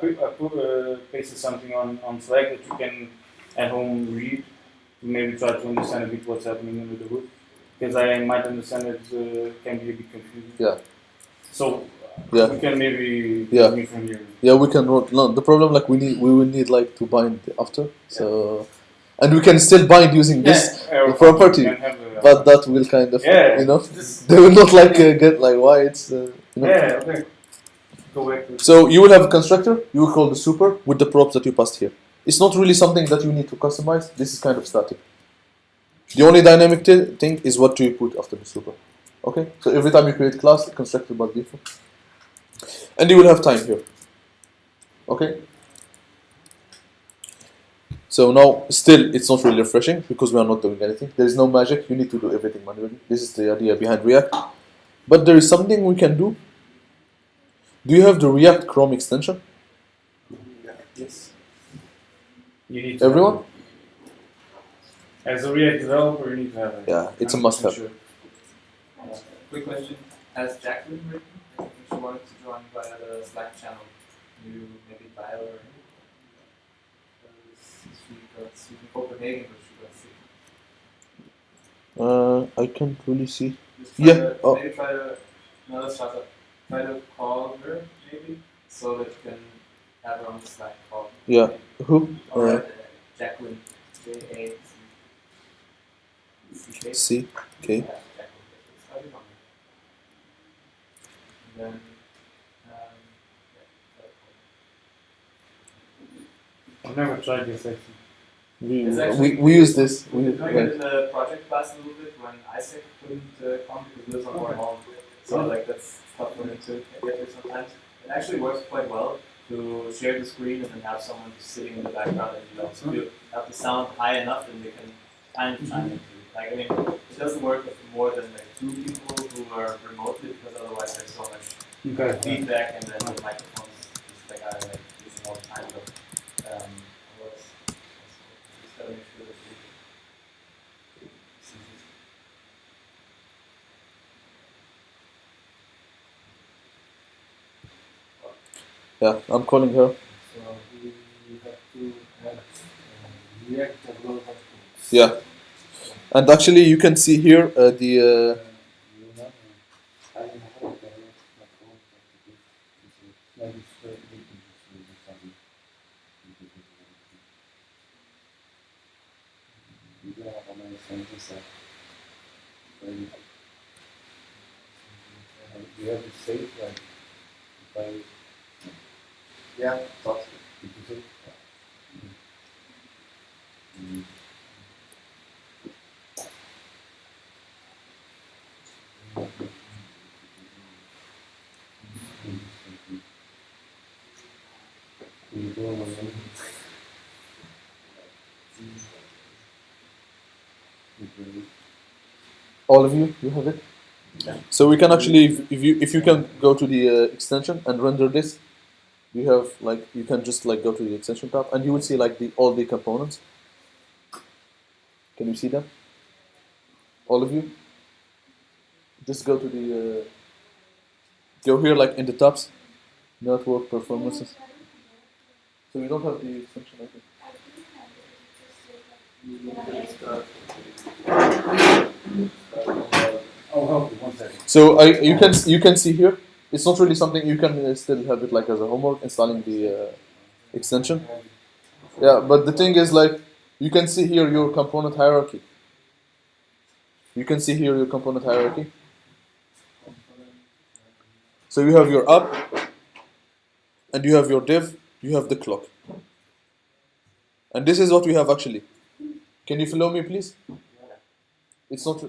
pasted something on Slack that you can at home read to maybe try to understand a bit what's happening under the hood, because I might understand it can be a bit confusing. Yeah. So Yeah. we can maybe Yeah. me from here. yeah, we can learn. The problem, like, we will need like to bind after. So, and we can still bind using this, Yeah, property, can have a- but that will kind of, Yeah. you know, This- they will not like get like why it's, you know. yeah, okay. Go back to So you will have a constructor. You will call the super with the props that you passed here. It's not really something that you need to customize. This is kind of static. The only dynamic thing is what do you put after the super. Okay. So every time you create class, constructor by default, and you will have time here. Okay. So now, still, it's not really refreshing because we are not doing anything. There is no magic. You need to do everything manually. This is the idea behind React. But there is something we can do. Do you have the React Chrome extension? Yes. you need to Everyone? As a React developer, you need to have it. Yeah, it's a must-have. Sure. Quick question: has Jacqueline written? If she wanted to join via the Slack channel, you maybe dial her. She's in Copenhagen, but she got sick. I can't really see. Just try Yeah, To, oh. Maybe try to. No, let's try to call her maybe so that you can have her on the Slack call. Yeah. Who? Or Jacqueline. J-A-C. C. Okay. Yeah, Jacqueline. How do you know her? And then. I've never tried this actually. It's actually- We use this. We've been doing right. it in the project class a little bit when Isaac couldn't come because he lives on Bornholm. Home. So like that's tough for him to get here sometimes. It actually works quite well to share the screen and then have someone just sitting in the background and so you have the sound high enough and they can chime into it. Like I mean it doesn't work with more than like 2 people who are remotely because otherwise there's so much Okay. feedback and then the microphones just like are like using all the time. But otherwise, just gotta make sure that we Yeah, I'm calling her. So we have to have React development tools. Yeah. And actually, you can see here the. You have to save like if I Yeah, thought All of you have it. So we can actually, if you can go to the extension and render this, you have like you can just like go to the extension tab and you will see like all the components. Can you see them? All of you. Just go to the go here like in the tabs, network performances. So you don't have the extension, I think. I'll help you 1 second. So you can see here. It's not really something you can still have it like as a homework installing the extension. Yeah, but the thing is like you can see here your component hierarchy. You can see here your component hierarchy. So you have your app, and you have your div, you have the clock. And this is what we have actually. Can you follow me, please? It's not.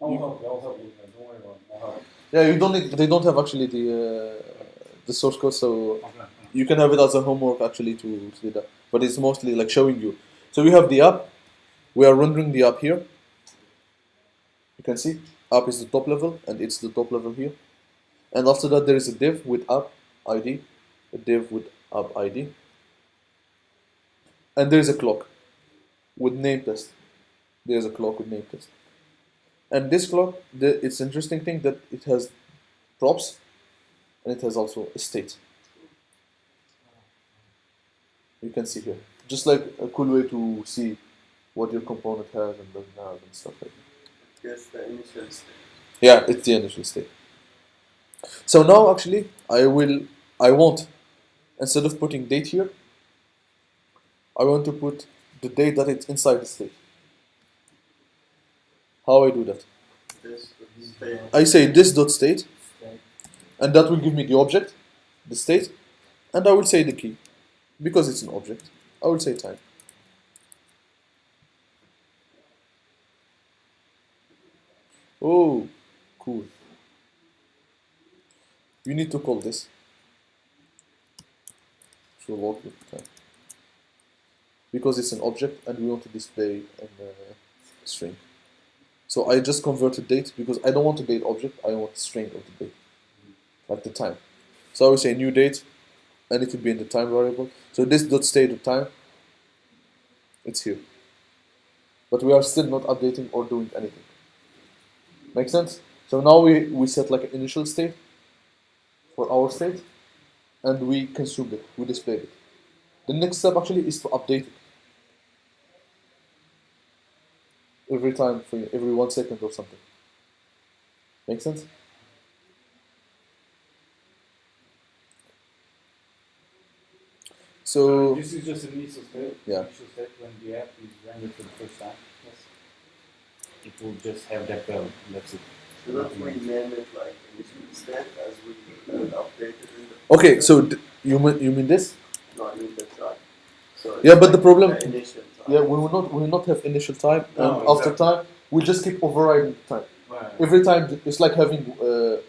I'll help you. Don't worry about it. I'll help Yeah, you don't need. They don't have actually the source code, so you. you can have it as a homework actually to see that. But it's mostly like showing you. So we have the app. We are rendering the app here. You can see app is the top level, and it's the top level here. And after that, there is a div with app ID, a div with app ID, and there is a clock with name test. There is a clock with name test. And this clock, it's interesting thing that it has props, and it has also a state. You can see here, just like a cool way to see what your component has and doesn't have and stuff like that. Guess the initial state. Yeah, it's the initial state. So now actually I want, instead of putting date here, I want to put the date that it's inside the state. How I do that? This state. I say this dot state, and that will give me the object, the state, and I will say the key, because it's an object. I will say time. Oh, cool. You need to call this. So log with time. Because it's an object and we want to display a string. So I just converted date because I don't want a date object, I want the string of the date. Like the time. So I will say new date and it will be in the time variable. So this dot state of time, it's here. But we are still not updating or doing anything. Make sense? So now we set like an initial state for our state and we consumed it, we displayed it. The next step actually is to update it. Every time, for every 1 second or something. Make sense? So This is just an initial state. Yeah. Initial state when the app is rendered for the first time. Yes. It will just have that value. That's it. So that we name it like initial state as we update it in the. okay, so you mean this? No, I mean the time. So Yeah, it's but the like problem- the initial time. Yeah, we will not have initial time and No, after time we just keep overriding time. Every time it's like having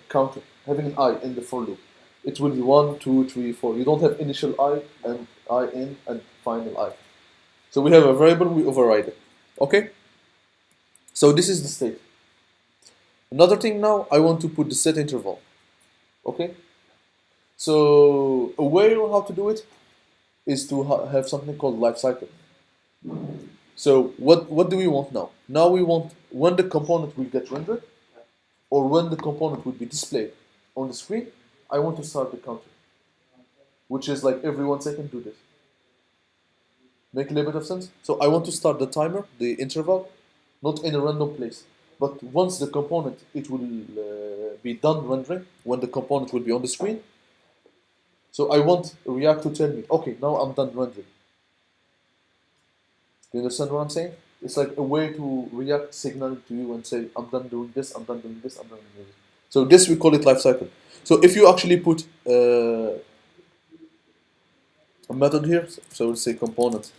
counter, having an I in the for loop. It will be 1, 2, 3, 4. You don't have initial I and I in and final I. So we have a variable, we override it. Okay? So this is the state. Another thing now, I want to put the set interval. Okay? So a way on how to do it is to have something called life cycle. So what do we want now? Now we want when the component will get rendered or when the component will be displayed on the screen, I want to start the counter. Which is like every 1 second do this. Make a little bit of sense? So I want to start the timer, the interval, not in a random place. But once the component, it will be done rendering, when the component will be on the screen. So I want React to tell me, okay, now I'm done rendering. Do you understand what I'm saying? It's like a way to React signal to you and say, I'm done doing this, I'm done doing this, I'm done doing this. So this we call it lifecycle. So if you actually put a method here, so we'll say component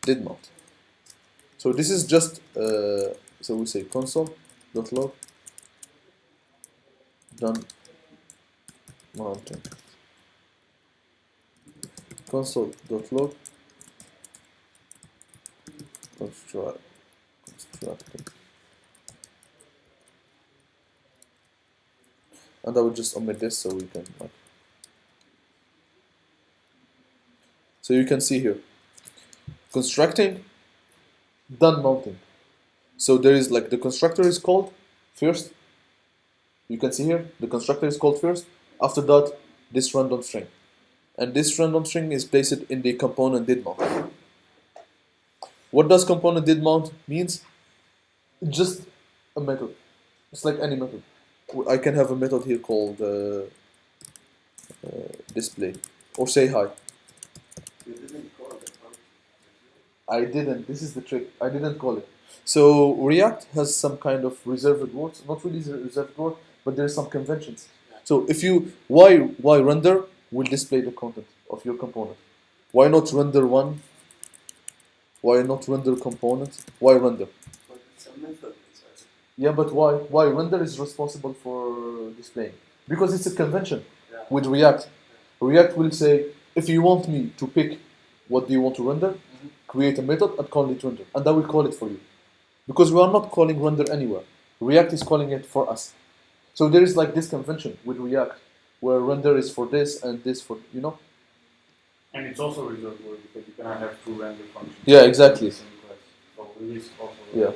did mount. So this is just, so we say console.log done mounting. console.log constructing. And I will just omit this so we can like. So you can see here, constructing, done mounting. So there is like the constructor is called first. You can see here the constructor is called first. After that, this random string, and this random string is placed in the component did mount. What does component did mount means? Just a method. It's like any method. I can have a method here called display or say hi. You didn't call it function. I didn't. This is the trick. I didn't call it. So React has some kind of reserved words, not really reserved word, but there are some conventions. So if you why render will display the content of your component. Why not render one? Why not render component? Why render? But it's a method. It's Yeah, but why? Why render is responsible for displaying? Because it's a convention yeah. with React. React will say, if you want me to pick what do you want to render, create a method and call it render, and I will call it for you. Because we are not calling render anywhere. React is calling it for us. So there is like this convention with React, where render is for this and this for, you know? And it's also a reserved word because you cannot have two render functions. Yeah, exactly. So it is also Yeah.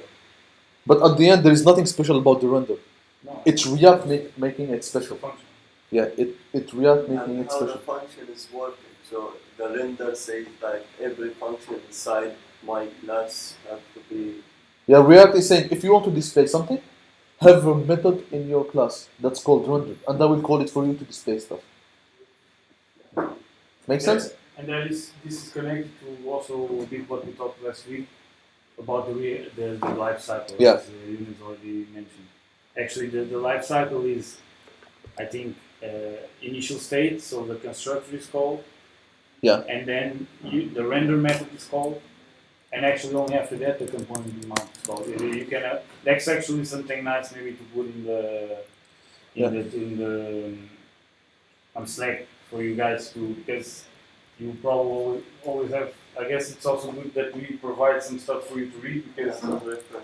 But at the end, there is nothing special about the render. No, It's React making it it's a special. function. Yeah, it React making And it how the special. function is working. So the render says like every function inside my class have to be. Yeah, React is saying if you want to display something, have a method in your class that's called render, and I will call it for you to display stuff. Make sense? And this is connected to also a bit what we talked last week about the life cycle, Yeah. as Yunus already mentioned. Actually, the life cycle is, I think, initial state, so the constructor is called. Yeah. And then the render method is called. And actually, only after that, the component mount is called. You can. That's actually something nice, maybe to put in the on Slack for you guys to, because you probably always have. I guess it's also good that we provide some stuff for you to read because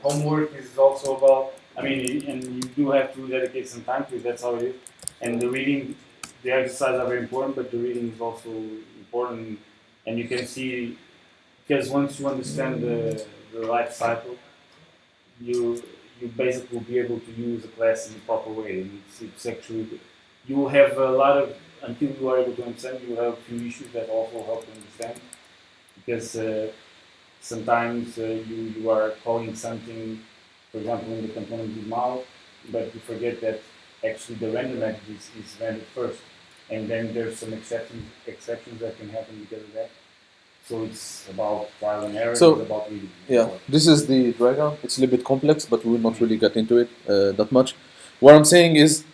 homework is also about. I mean, and you do have to dedicate some time to it. That's how it is. And the reading, the exercises are very important, but the reading is also important. And you can see. Because once you understand the life cycle, you basically will be able to use a class in a proper way. And it's actually, you will have a lot of, until you are able to understand, you will have a few issues that also help you understand. Because sometimes you are calling something, for example, in the component mount, but you forget that actually the render method is rendered first. And then there's some exceptions that can happen because of that. So it's about trial and error, So, it's about reading. Yeah, this is the diagram. It's a little bit complex, but we will not really get into it that much. What I'm saying is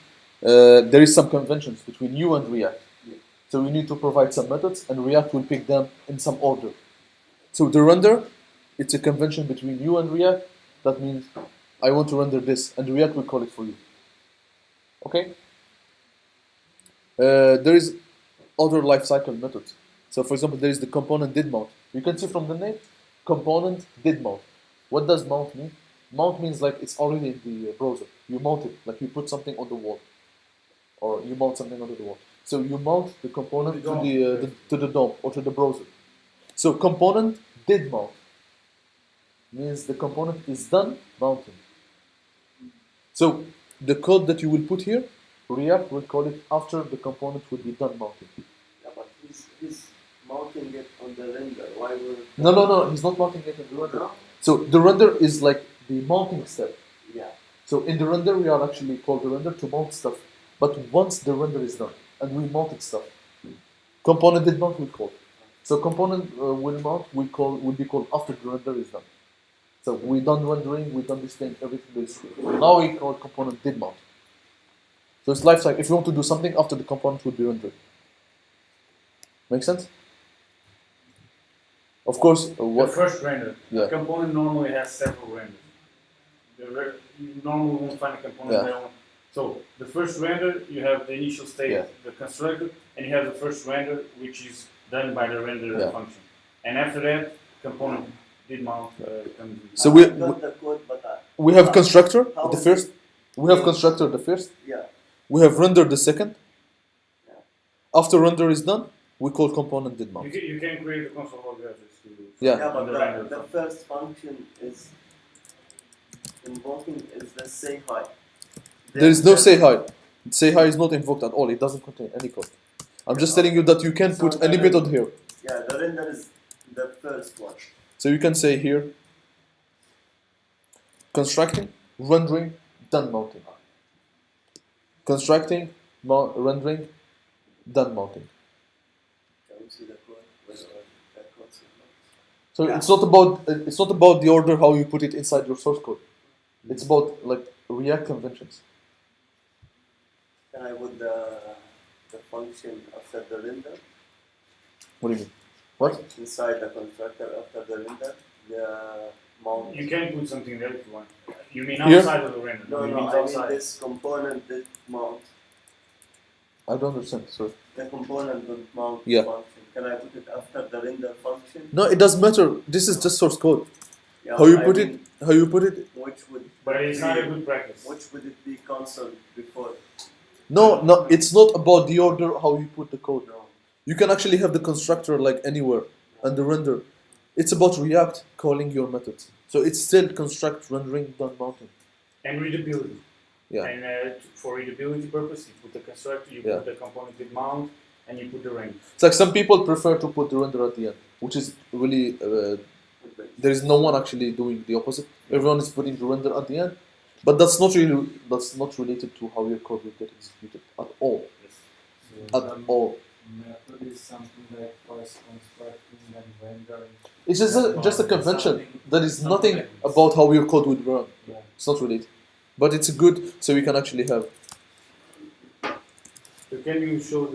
there is some conventions between you and React. So you need to provide some methods, and React will pick them in some order. So the render, it's a convention between you and React. That means I want to render this, and React will call it for you. Okay? There is other lifecycle methods. So for example, there is the component did mount. You can see from the name, component did mount. What does mount mean? Mount means like it's already in the browser. You mount it, like you put something on the wall, or you mount something onto the wall. So you mount the component to the DOM or to the browser. So component did mount means the component is done mounting. So the code that you will put here, React will call it after the component will be done mounting. Yeah, but he's mounting it on the render. Why would? No, he's not mounting it in the render. So the render is like the mounting step. Yeah. So in the render, we are actually called the render to mount stuff. But once the render is done and we mounted stuff, component did mount will call. So component will mount will be called after the render is done. So we done rendering, we done displaying everything basically. Now we call component did mount. So it's lifecycle. If you want to do something after the component will be rendered. Make sense? Of course. The first render. Yeah. A component normally has several renders. You normally won't find a component that one. So the first render, you have the initial state, the constructor, and you have the first render, which is done by the render Yeah. function. And after that, component did mount comes. So I we got the code, but we have constructor How the is first. We have constructor the first. yeah. We have render the second. Yeah. After render is done, we call component did mount. You can create a console log address to Yeah. Yeah, but the render the first function is invoking is the say hi. There is no say hi. Say hi is not invoked at all. It doesn't contain any code. I'm just telling you that you can put any method here. Yeah, the render is the first one. So you can say here constructing, rendering, done mounting. Constructing, rendering, done mounting. Can we see the code? Whether that code's in there? So Yeah. it's not about the order how you put it inside your source code. It's about like React conventions. Can I put the function after the render? What do you mean? What? Inside the constructor after the render, the mount. You can put something there if you want. You mean Here? outside of the render? No, you no, mean I mean outside. this component did mount. I don't understand. Sorry. The component did mount Yeah. function. Can I put it after the render function? No, it doesn't matter. This is just source code. Yeah, How you I put mean, it? How you put it? Which would But it's not a good practice. which would it be console before? No, it's not about the order how you put the code. No. You can actually have the constructor like anywhere and the render. It's about React calling your methods. So it's still construct, rendering, done mounting. And readability. Yeah. And for readability purpose, you put the constructor, you Yeah. put the component did mount, and you put the range. It's like some people prefer to put the render at the end, which is really there is no one actually doing the opposite. Everyone is putting the render at the end, but that's not related to how your code will get executed at all. At all. Method is something like first constructing and rendering. It's just a convention. Something- There is something nothing like this. about how your code would run. Yeah. It's not related, but it's good so we can actually have. So can you show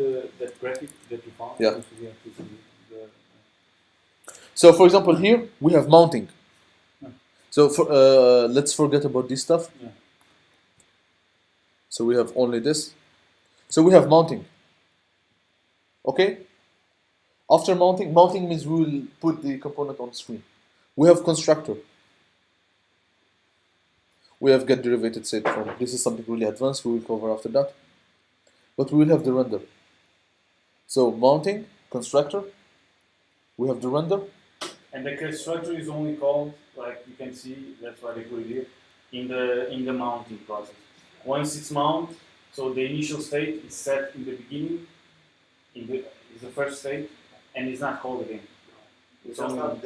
that graphic that you found? Yeah. Because we have to see the- So, for example, here we have mounting. Yeah. So, let's forget about this stuff. Yeah. So we have only this. So we have mounting. Okay. After mounting means we will put the component on screen. We have constructor. We have get derivative set from. This is something really advanced. We will cover after that. But we will have the render. So mounting, constructor. We have the render. And the constructor is only called, like you can see, that's why they put it here, in the mounting process. Once it's mount, so the initial state is set in the beginning, is the first state, and it's not called again. We It's just only,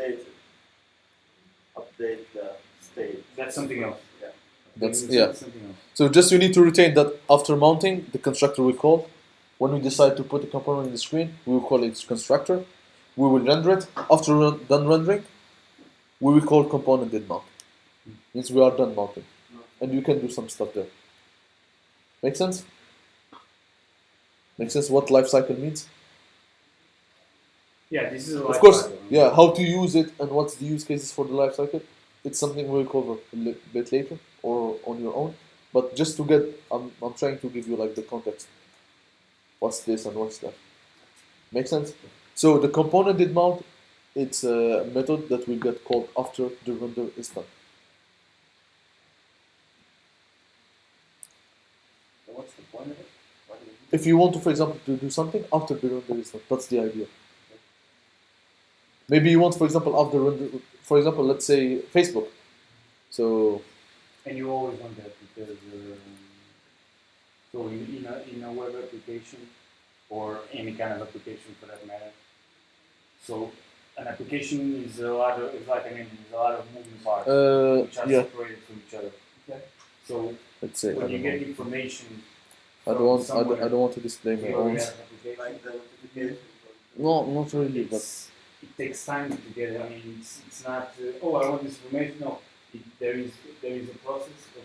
update the state. that's something else. Yeah. That's It's yeah. something else. So just you need to retain that after mounting, the constructor will call. When we decide to put the component in the screen, we will call it constructor. We will render it. After done rendering, we will call component did mount. Means we are done mounting. And you can do some stuff there. Make sense? Make sense what lifecycle means? Yeah, this is a Of course, lifecycle. yeah, how to use it and what's the use cases for the lifecycle. It's something we'll cover a bit later or on your own. But just to get, I'm trying to give you like the context. What's this and what's that? Make sense? So the component did mount, it's a method that will get called after the render is done. So what's the point of it? What do we do? If you want to, for example, to do something after the render is done, that's the idea. Maybe you want, for example, after render, for example, let's say Facebook. So And you always want that because so in a web application or any kind of application for that matter. So an application is a lot of, it's like an engine, there's a lot of moving parts which are yeah, separated from each other. So let's say I when you don't get know. information I don't want. I don't want to display my from own. your application, Like the notification. No, not really. But it takes time to get it. I mean, it's not, oh, I want this information. No, there is a process of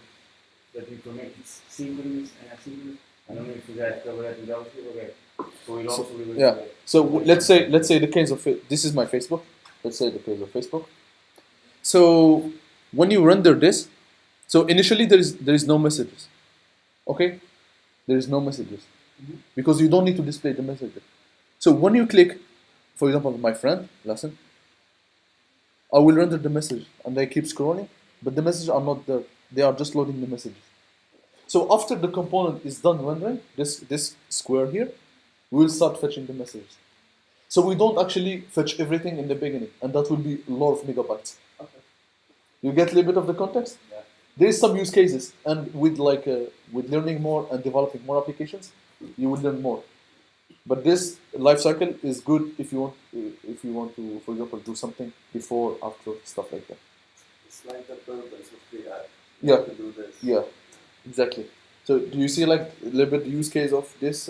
that information. It's synchronous and asynchronous. I don't know if you guys cover that in JavaScript. Okay, so it also relates yeah. to that. So let's say the case of this is my Facebook. Let's say the case of Facebook. So when you render this, so initially there is no messages. Okay, there is no messages because you don't need to display the messages. So when you click for example, my friend, listen, I will render the message and I keep scrolling, but the messages are not there. They are just loading the messages. So after the component is done rendering, this square here, we will start fetching the messages. So we don't actually fetch everything in the beginning, and that will be a lot of megabytes. Okay. You get a little bit of the context? Yeah. There is some use cases, and with with learning more and developing more applications, you will learn more. But this life cycle is good if you want to, for example, do something before, after, stuff like that. It's like the purpose of React. Yeah. To do this. Yeah, exactly. So do you see like a little bit the use case of this?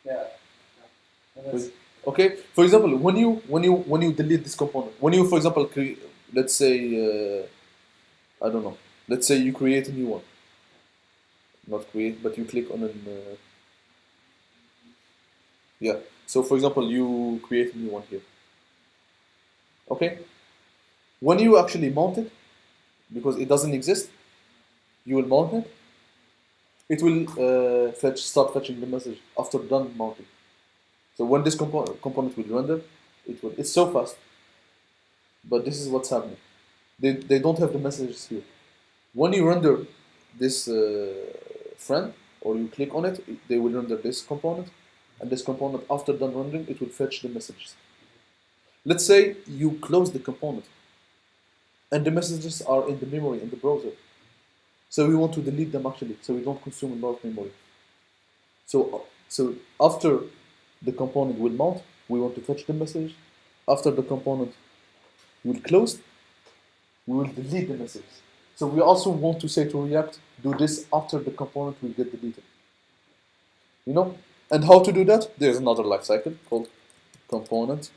Yeah. And that's, Okay. For example, when you delete this component, when you, for example, let's say I don't know. Let's say you create a new one. Not create, but you click on an. Yeah. So for example, you create a new one here. Okay. When you actually mount it, because it doesn't exist, you will mount it. It will start fetching the message after done mounting. So when this component will render, it's so fast. But this is what's happening. They don't have the messages here. When you render this friend, or you click on it, they will render this component, and this component, after done rendering, it will fetch the messages. Let's say you close the component, and the messages are in the memory in the browser. So we want to delete them actually, so we don't consume a lot of memory. So after the component will mount, we want to fetch the message. After the component will close, we will delete the message. So we also want to say to React, do this after the component will get deleted. You know? And how to do that? There's another lifecycle called component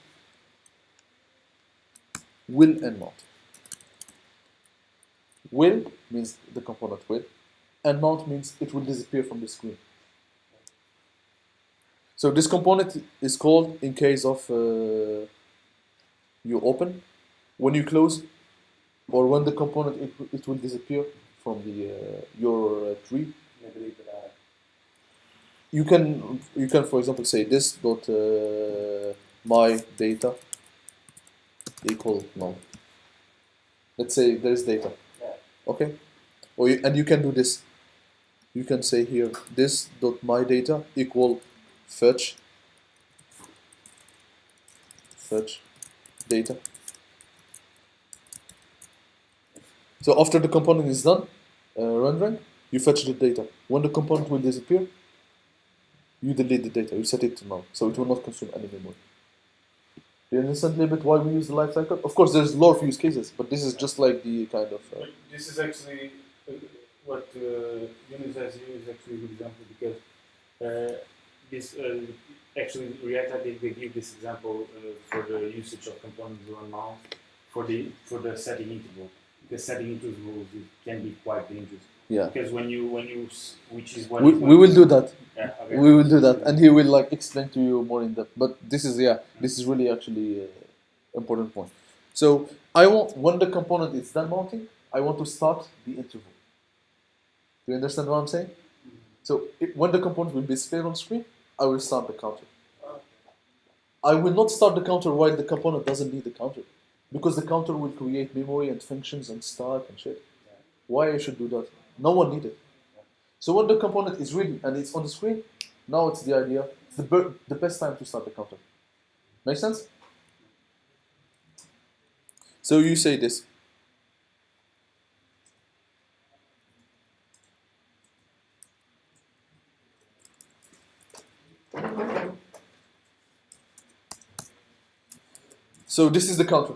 will and mount. Will means the component will, and mount means it will disappear from the screen. So this component is called in case of you open, when you close, or when the component it will disappear from the your tree. You can for example say this dot my data equal null. Let's say there is data. Okay, and you can do this. You can say here this dot my data equal fetch data. So after the component is done rendering, you fetch the data. When the component will disappear, you delete the data. You set it to null, so it will not consume any memory. Do you understand a little bit why we use the lifecycle? Of course, there's a lot of use cases, but this is just like the kind of. This is actually what Yunus has here is actually a good example because this actually React they give this example for the usage of components on mount for the setting interval. Because setting intervals can be quite dangerous. Yeah. Because when you which is what we will do that. Yeah, okay. We will do that, and he will like explain to you more in depth. But this is really actually important point. So I want when the component is done mounting, I want to start the interval. Do you understand what I'm saying? So when the component will be displayed on screen, I will start the counter. I will not start the counter while the component doesn't need the counter, because the counter will create memory and functions and stack and shit. Why I should do that? No one needs it. So when the component is ready and it's on the screen, now it's the idea. It's the best time to start the counter. Make sense? So you say this. So this is the counter.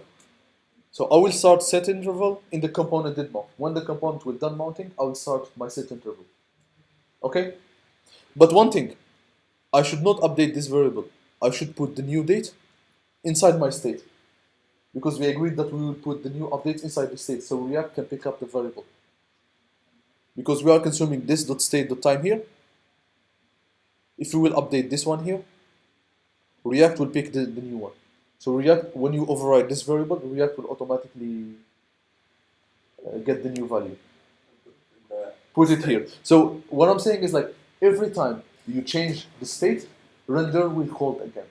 So I will start set interval in the component did mount. When the component will done mounting, I will start my set interval. Okay? But one thing, I should not update this variable. I should put the new date inside my state. Because we agreed that we will put the new update inside the state, so React can pick up the variable. Because we are consuming this.state.time here. If we will update this one here, React will pick the new one. So React, when you override this variable, React will automatically get the new value. Put it here. So what I'm saying is like every time you change the state, render will call again.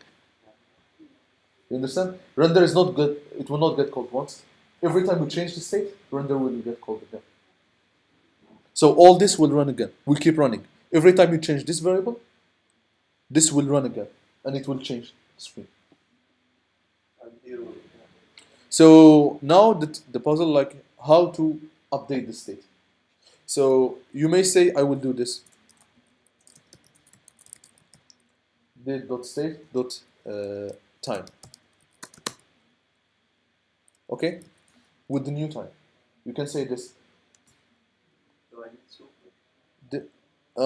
You understand? Render is not good. It will not get called once. Every time we change the state, render will get called again. So all this will run again. Will keep running. Every time you change this variable, this will run again, and it will change the screen. And here we So now the puzzle, like how to update the state. So you may say, I will do this. Date.state.time. Okay? With the new time. You can say this. do I need super?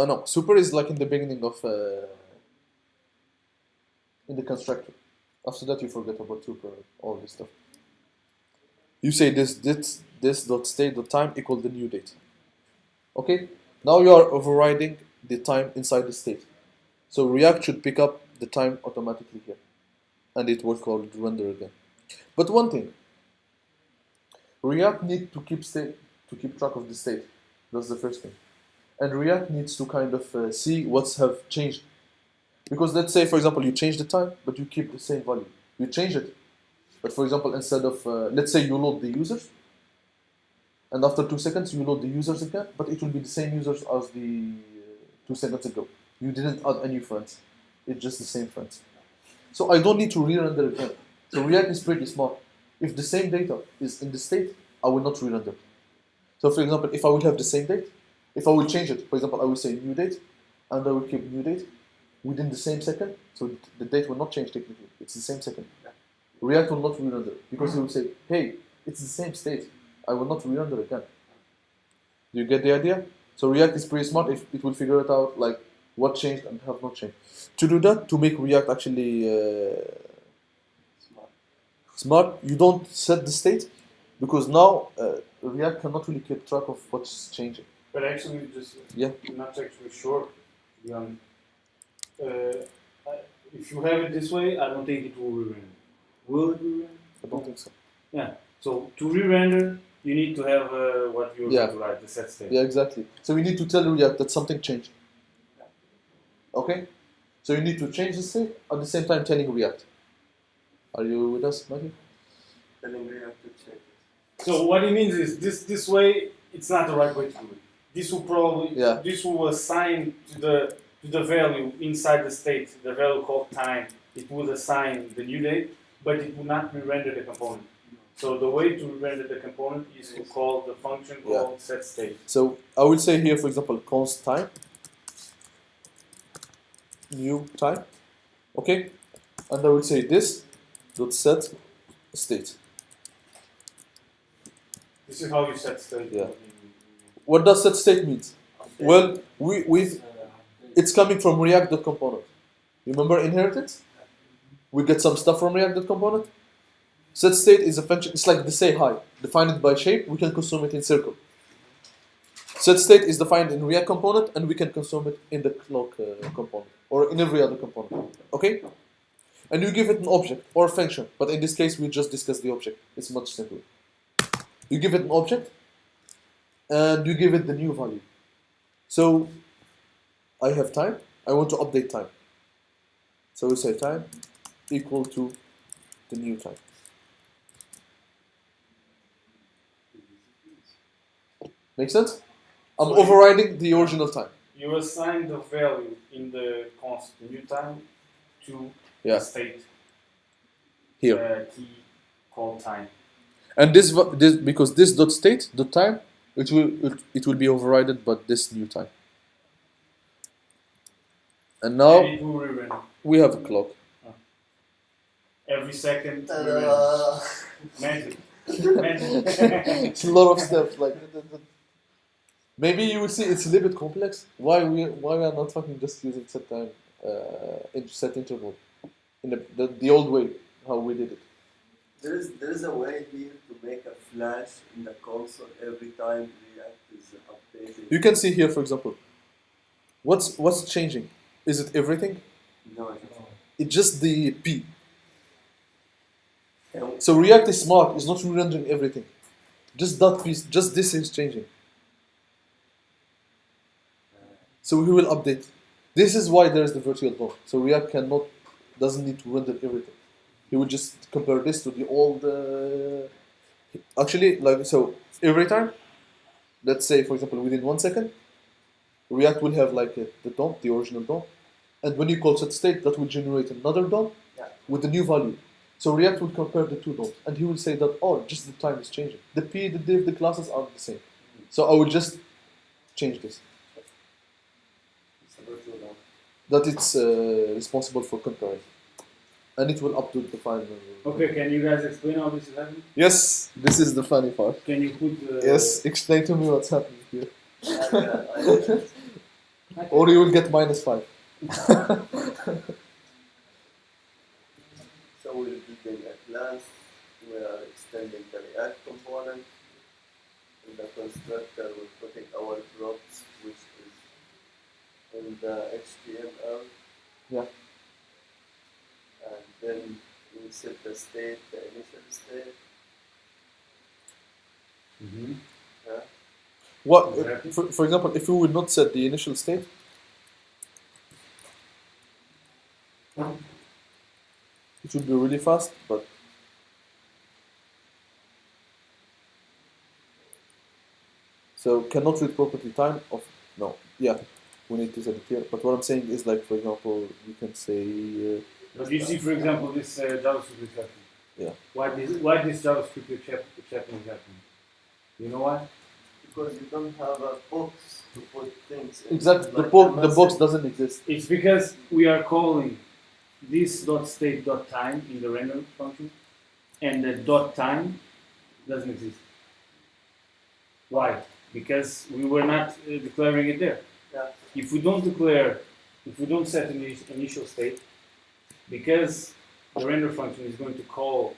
No, super is like in the beginning of in the constructor. After that you forget about super, all this stuff. You say this dot state dot time equal the new date. Okay? Now you are overriding the time inside the state. So React should pick up the time automatically here. And it will call render again. But one thing, React needs to keep track of the state. That's the first thing. And React needs to kind of see what's have changed. Because let's say, for example, you change the time, but you keep the same value. You change it. But for example, instead of, let's say you load the users, and after 2 seconds you load the users again, but it will be the same users as the 2 seconds ago. You didn't add any friends. It's just the same friends. So I don't need to re-render again. So React is pretty smart. If the same data is in the state, I will not re-render. So for example, if I will have the same date, if I will change it, for example, I will say new date, and I will keep new date within the same second, so the date will not change technically. It's the same second. React will not re-render because it will say, hey, it's the same state. I will not re-render again. Do you get the idea? So React is pretty smart. If it will figure it out, like what changed and have not changed. To do that, to make React actually smart, you don't set the state because now React cannot really keep track of what's changing. But actually, just Yeah. I'm not actually sure. To be honest. If you have it this way, I don't think it will re-render. Will it re-render? I don't think so. So to re-render, you need to have what you're Yeah. going to write, the set state. Yeah, exactly. So we need to tell React that something changed. Okay? So you need to change the state at the same time telling React. Are you with us, Matthew? Telling React to check it. So what it means is this way, it's not the right way to do it. This will probably this will assign to the value inside the state, the value called time. It will assign the new date, but it will not re-render the component. So the way to render the component is to call the function called set state. So I will say here, for example, const time, new time, okay, and I will say this dot set state. This is how you set state. Yeah. What does set state mean? Well, it's coming from React.component. Remember inheritance? We get some stuff from React.component. Set state is a function. It's like the say hi, defined by shape. We can consume it in circle. Set state is defined in React component, and we can consume it in the clock component or in every other component. Okay? And you give it an object or a function, but in this case we just discussed the object. It's much simpler. You give it an object, and you give it the new value. So I have time. I want to update time. So we say time equal to the new time. Make sense? I'm So overriding the original time. You assign the value in the const, the new time, to Yeah. the state Here. key called time. And this because this dot state dot time it will be overridden by this new time. And now And it will re-render. we have a clock. Every second. Ta-da! Magic. Magic. It's a lot of steps. Like maybe you will see it's a little bit complex. Why we are not fucking just using set time set interval in the old way how we did it. There is a way here to make a flash in the console every time React is updated. You can see here, for example, what's changing? Is it everything? No. It's just the P. And So React is smart. It's not re-rendering everything. Just that piece. Just this is changing. So we will update. This is why there is the virtual DOM. So React doesn't need to render everything. he would just compare this to the old. Actually, like so, every time, let's say for example within 1 second, React will have like the DOM, the original DOM, and when you call set state, that will generate another DOM Yeah. with the new value. So React will compare the two DOMs, and he will say that just the time is changing. The P, the div, the classes are the same. So I will just change this. It's a virtual DOM. That it's responsible for comparing, and it will update the file. Okay, can you guys explain how this is happening? Yes, this is the funny part. Can you put Yes, explain to me what's happening here, I or you will get -5. So we're building a class, we are extending the React component. In the constructor, we're putting our props, which is in the HTML. Yeah. And then we set the state, the initial state. Mhm. Yeah. What, Exactly. for example, if we would not set the initial state, it would be really fast, but so cannot read property time of no, yeah, we need to set it here. But what I'm saying is like, for example, you can say But you see, for example, this JavaScript is happening. Yeah. Why this JavaScript exception is happening? You know why? Because you don't have a box to put things in. exactly Like the a box message. doesn't exist. It's because we are calling this .state.time in the render function, and the .time doesn't exist. Why? Because we were not declaring it there. Yeah. If we don't declare, if we don't set an initial state, because the render function is going to call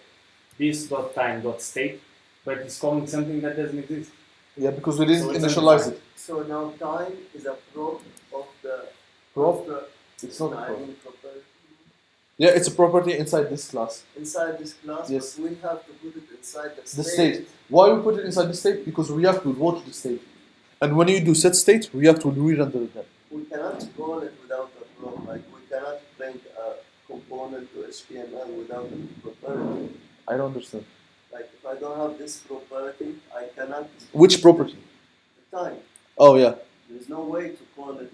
this .time.state, but it's calling something that doesn't exist. Yeah, because we didn't So it's initialize it. So now time is a prop of the Prop? construct- It's not a I prop. mean property Yeah, it's a property inside this class. inside this class, Yes. but we have to put it inside the The state. state. Why we put it inside the state? Because React will watch the state, and when you do set state, React will re-render it then. We cannot call it without a prop. Like we cannot bring a component to HTML without a property. I don't understand. Like if I don't have this property, I cannot Which property? the time. Oh yeah, There's no way to call it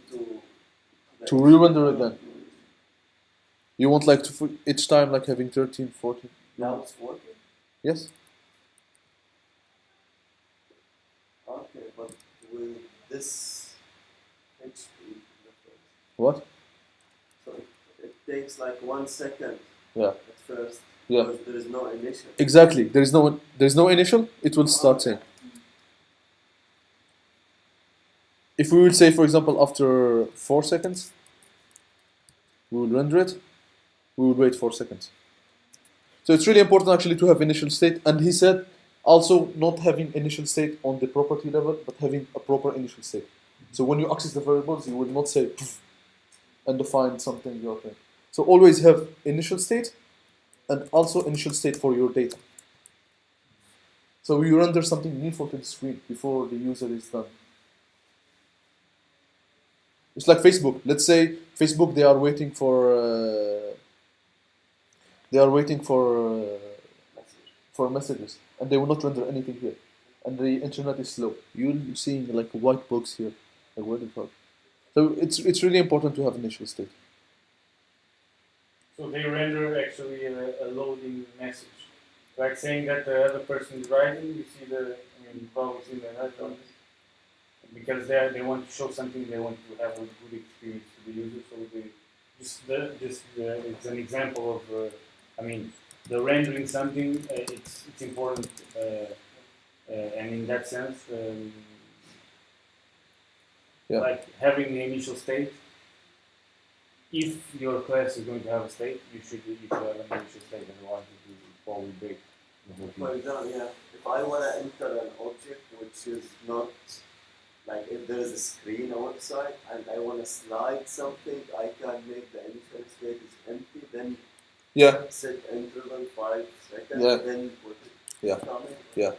to re-render it then. You want like to each time like having 13, 14. Now it's working. Yes. Okay, but with this HP interface, What? so it takes like 1 second Yeah. at first. Yeah. Because there is no initial. Exactly. There is no initial. It will start saying. If we will say, for example, after 4 seconds, we will render it. We will wait 4 seconds. So it's really important actually to have initial state. And he said also not having initial state on the property level, but having a proper initial state. So when you access the variables, you will not say "Poof," and define something you're doing. So always have initial state and also initial state for your data. So you render something meaningful to the screen before the user is done. It's like Facebook. Let's say Facebook, they are waiting for messages, and they will not render anything here, and the internet is slow. You're seeing like a white box here, like where the fuck. So it's really important to have initial state. So they render actually a loading message, like saying that the other person is writing. You see probably see the other one, because they want to show something. They want to have a good experience to the user. So they it's an example of the rendering something. It's important, and in that sense, Yeah. like having the initial state. If your class is going to have a state, you should have an initial state, otherwise it will probably break the whole For thing. example, yeah, if I want to enter an object which is not, like if there is a screen, a website, and I want to slide something, I can make the initial state is empty, then Yeah, set interval 5 seconds, Yeah. then put it Yeah. coming. Yeah.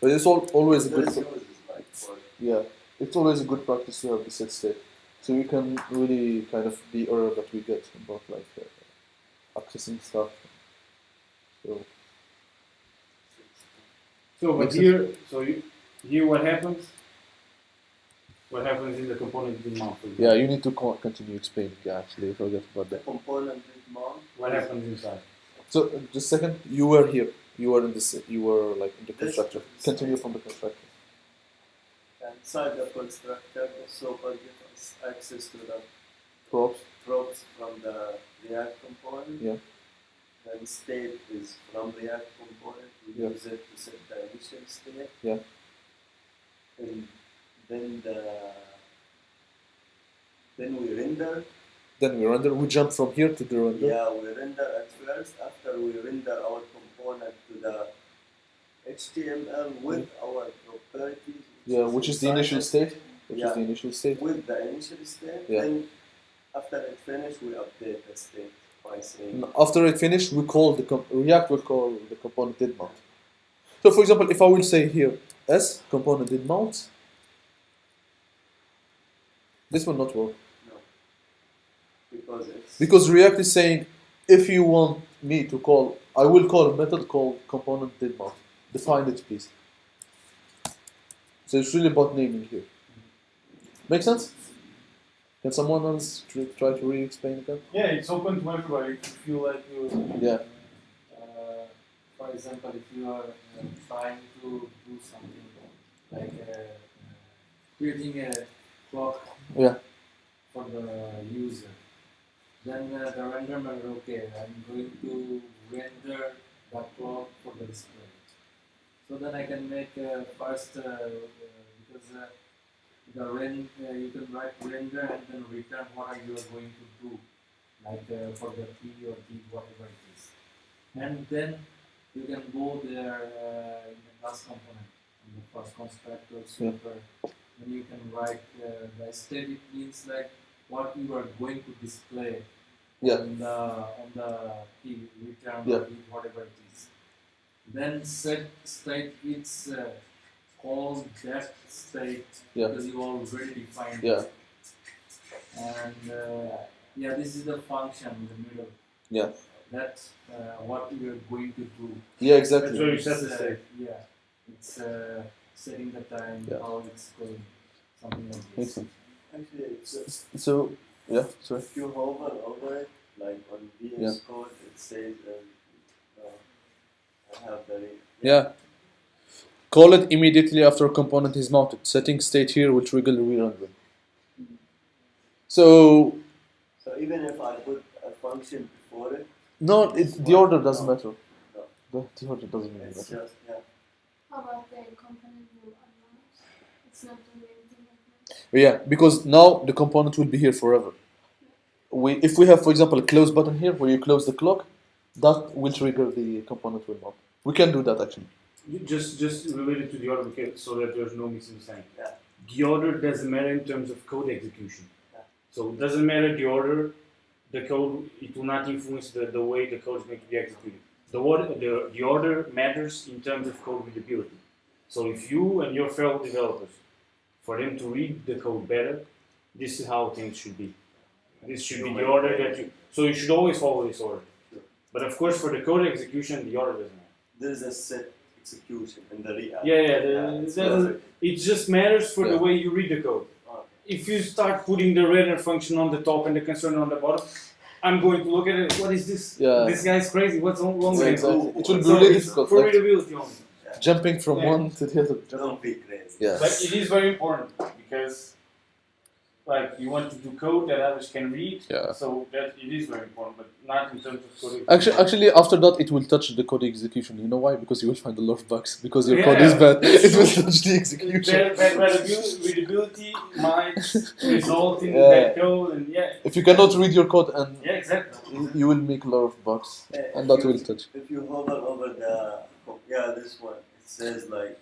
but it's always a There good. is uses like for Yeah, it's always a good practice to have the set state, so we can really kind of the error that we get about like accessing stuff. So, but Makes sense. here, here what happens? What happens in the component in mount? for example? Yeah, you need to continue explaining. Yeah, actually, I forgot about that. Component with mount. What happens inside? So, just a second. You were here. You were in this. You were like in the This- constructor. Continue from the constructor. Inside the constructor, the software gives us access to the Props. props from the React component. Yeah. Then state is from React component. We Yeah. use it to set the initial state. Yeah. And then we render. Then we render. We jump from here to the render. Yeah, we render at first. After we render our component to the HTML with our properties. Yeah, which is the initial inside state. Which Yeah. is the initial state. it. With the initial state. Yeah. Then after it finished, we update the state by saying. And after it finished, we call React will call the component did mount. So, for example, if I will say here s component did mount, this will not work No. Because it's. because React is saying if you want me to call, I will call a method called component did mount. Define it, please. So it's really about naming here. Make sense? Can someone else try to re-explain again? Yeah, it's open to everybody if you feel like you. Yeah. For example, if you are trying to do something like creating a clock Yeah. for the user, then the render manager, okay, I'm going to render the clock for the display. So then I can make first because you can write render and then return what you are going to do, like for the P or D, whatever it is. And then you can go there in the class component, in the first constructor, super. Then you can write the aesthetic means like what you are going to display Yeah. on the P, return Yeah. or read, whatever it is. Then set state it's called that state Yeah. because you already defined Yeah. it. And yeah, this is the function in the middle. Yeah. That's what we are going to do. Yeah, exactly. That's where you set the It's, state. yeah, it's setting the time, Yeah. how it's going, something like Makes this. sense. Actually, it's So, yeah, sorry. if you hover over it, like on VS Yeah. Code, it says I have the. Yeah. Call it immediately after a component is mounted. Setting state here will trigger the re-render. So, So even if I put a function before it, no, the order doesn't matter. No. The order doesn't really it's matter. just yeah. How about the component will announce? It's not doing anything like that. But yeah, because now the component will be here forever. If we have, for example, a close button here where you close the clock, that will trigger the component will mount. We can do that actually. Just related to the order, okay, so that there's no misunderstanding. Yeah. The order doesn't matter in terms of code execution. Yeah. So it doesn't matter the order, the code, it will not influence the way the code is going to be executed. The order matters in terms of code readability. So if you and your fellow developers, for them to read the code better, this is how things should be. This should be the order that you, so you should always follow this order. But of course for the code execution, the order doesn't matter. There is a set execution in the React. It doesn't. It just matters for the Yeah. way you read the code. Okay. If you start putting the render function on the top and the concern on the bottom, I'm going to look at it. What is this? Yeah. This guy's crazy. What's wrong Yeah, with it? exactly. It will be So really it's difficult. for Like readability only. jumping from Yeah. one to the other. Don't be crazy. Yeah. But it is very important because, like, you want to do code that others can read. Yeah. So that it is very important, but not in terms of code. execution. Actually, after that, it will touch the code execution. You know why? Because you will find a lot of bugs. Because your code Yeah, is bad. that's It will true. touch the execution. Bad readability might result in Yeah. bad code, and yeah, If you cannot read your code, and yeah, exactly. you will make a lot of bugs, and If that you- will touch. If you hover over this one, it says like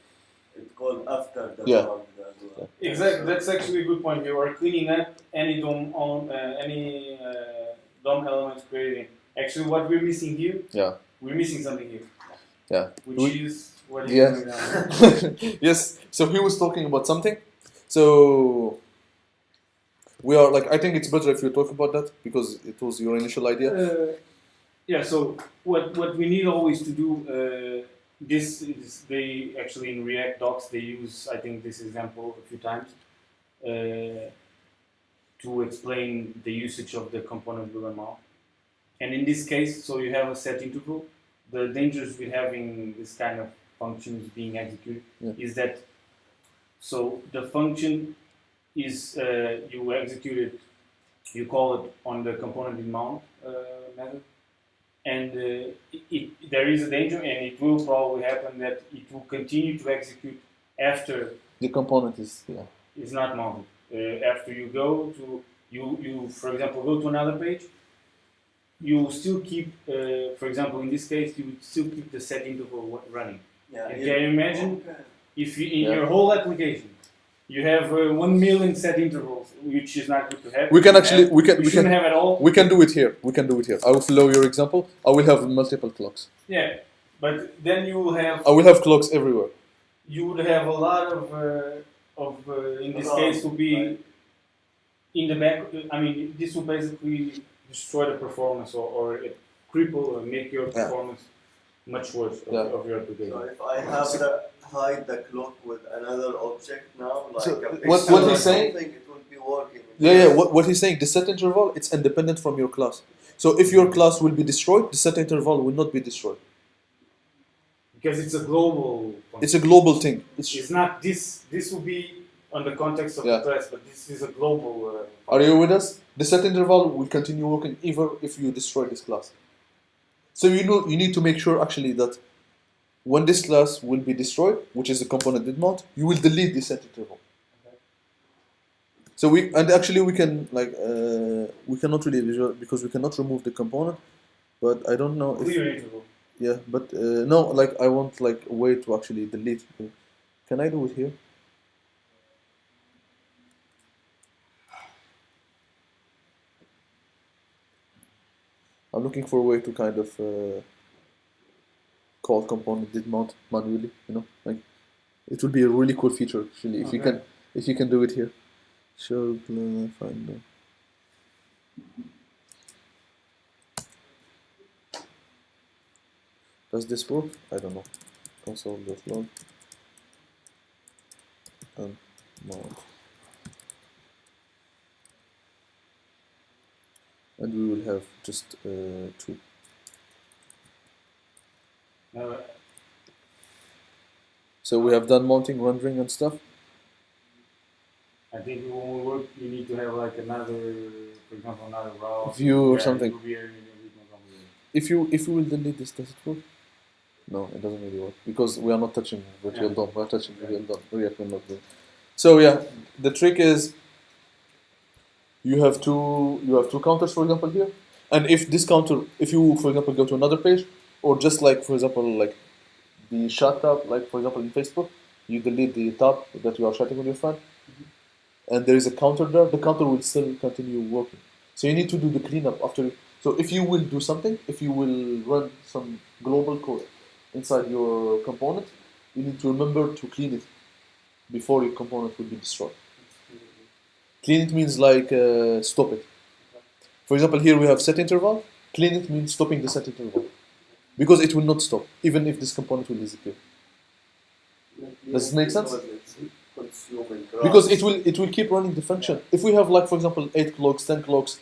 it's called after the Yeah. bound as well. Exactly. That's actually a good point. You are cleaning up any DOM elements created. Actually, what we're missing here, Yeah. we're missing something here. Yeah. Which is what is Yeah. going on. Yes. So he was talking about something. So we are like, I think it's better if you talk about that because it was your initial idea. Yeah, so what we need always to do, this is, they actually in React docs they use, I think, this example a few times to explain the usage of the component will amount. And in this case, so you have a set interval. The dangers with having this kind of functions being executed is that, so the function is you execute it, you call it on the component in mount method, and there is a danger, and it will probably happen that it will continue to execute after The component is not mounted. After you go to you for example go to another page, you still keep for example in this case you would still keep the set interval running. Yeah. And can you imagine if you, in Yeah. your whole application you have 1 million set intervals, which is not good to have. We can actually we shouldn't can have at all. we can do it here. We can do it here. I will follow your example. I will have multiple clocks. Yeah, but then you will have I will have clocks everywhere. you would have a lot of in this case will be in the back. I mean, this will basically destroy the performance or cripple or make your performance much worse of your application. So if I have to hide the clock with another object now, like So a what pixel or he's saying- something, it will be working. Yeah. What he's saying, the set interval, it's independent from your class. So if your class will be destroyed, the set interval will not be destroyed. Because it's a global function. It's a global thing. It's not this. This will be on the context of Yeah. the class, but this is a global. Are you with us? The set interval will continue working even if you destroy this class. So you need to make sure actually that when this class will be destroyed, which is the component did mount, you will delete the set interval. So we can like we cannot really visual because we cannot remove the component, but I don't know if Clear interval. yeah, but no, like I want like a way to actually delete. Can I do it here? I'm looking for a way to kind of call component did mount manually. Like it would be a really cool feature actually if you can do it here. Show find. Does this work? I don't know. Console.log and mount. And we will have just two. So we have done mounting, rendering, and stuff. I think when we work, you need to have like another, for example, another route View or Yeah, something. it will be a bit more complicated. If you will delete this, does it work? No, it doesn't really work because we are not touching virtual DOM. We are touching virtual DOM. React will not do. So yeah, the trick is you have two counters, for example, here, and if this counter, if you for example go to another page, or just like for example like the chat tab, like for example in Facebook, you delete the tab that you are chatting with your friend, and there is a counter there. The counter will still continue working. So you need to do the cleanup after. So if you will do something, if you will run some global code inside your component, you need to remember to clean it before your component will be destroyed. Clean it means like stop it. For example, here we have set interval. Clean it means stopping the set interval because it will not stop even if this component will disappear. Does it make sense? Because it will keep running the function. If we have like for example 8 clocks, 10 clocks,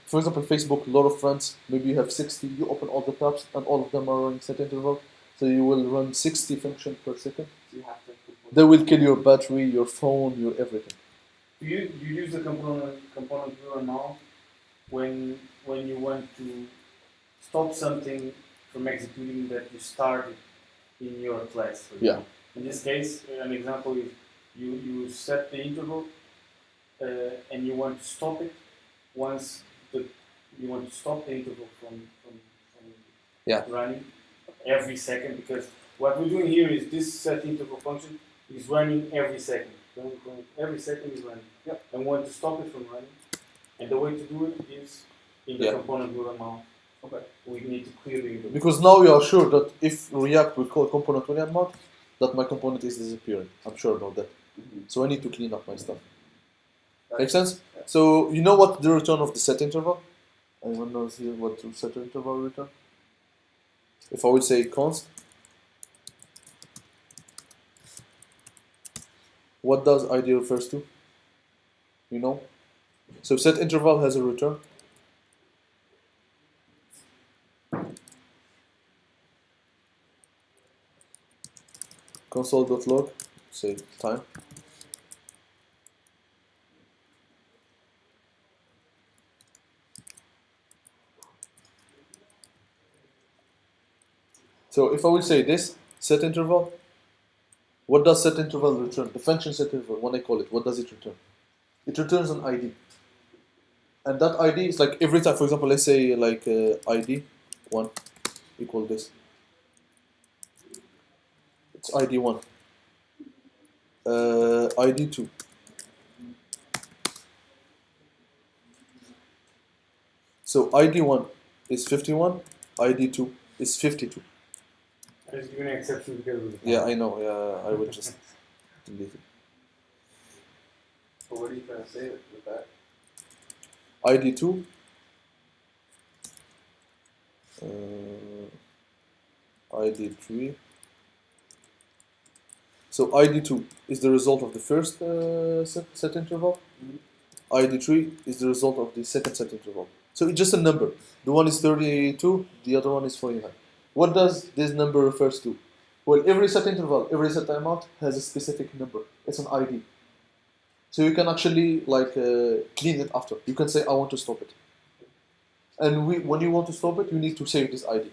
for example Facebook, a lot of friends, maybe you have 60. You open all the tabs and all of them are running set interval, so you will run 60 functions per second. They will kill your battery, your phone, your everything. You use the component viewer now when you want to stop something from executing that you started in your class. For Yeah. example. In this case, an example is you set the interval and you want to stop it once you want to stop the interval from running every second, because what we're doing here is this set interval function is running every second. Every second is running. Yep. And we want to stop it from running. And the way to do it is in the component viewer mount. Okay. We need to clear the interval. Because now you are sure that if React will call component William mount, that my component is disappearing. I'm sure about that. So I need to clean up my stuff. Make sense? So you know what the return of the set interval? Anyone knows here what the set interval return? If I would say const, what does ID refers to? You know? So set interval has a return. Console.log, say time. So if I will say this, set interval, what does set interval return? The function set interval, when I call it, what does it return? It returns an ID. And that ID is like every time, for example, let's say like ID 1 equal this. It's ID 1. ID 2. So ID 1 is 51, ID 2 is 52. I was giving an exception because of the Yeah, I know. Yeah, I will just delete it. So what are you trying to say with that? ID 2. ID 3. So ID 2 is the result of the first set interval. ID 3 is the result of the second set interval. So it's just a number. The one is 32, the other one is 49. What does this number refers to? Well, every set interval, every set timeout has a specific number. It's an ID. So you can actually like clean it after. You can say I want to stop it. And when you want to stop it, you need to save this ID.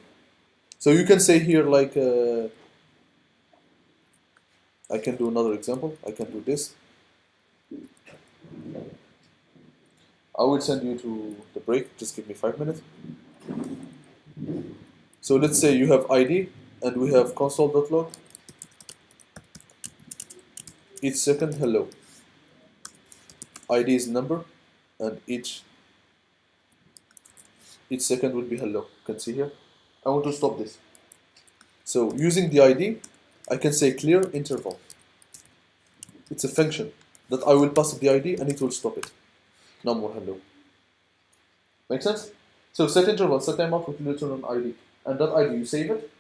So you can say here like I can do another example. I can do this. I will send you to the break. Just give me 5 minutes. So let's say you have ID and we have console.log. Each second hello. ID is number and each second will be hello. You can see here. I want to stop this. So using the ID, I can say clear interval. It's a function that I will pass the ID and it will stop it. No more hello. Make sense? So set interval, set timeout will return an ID. And that ID, you save it,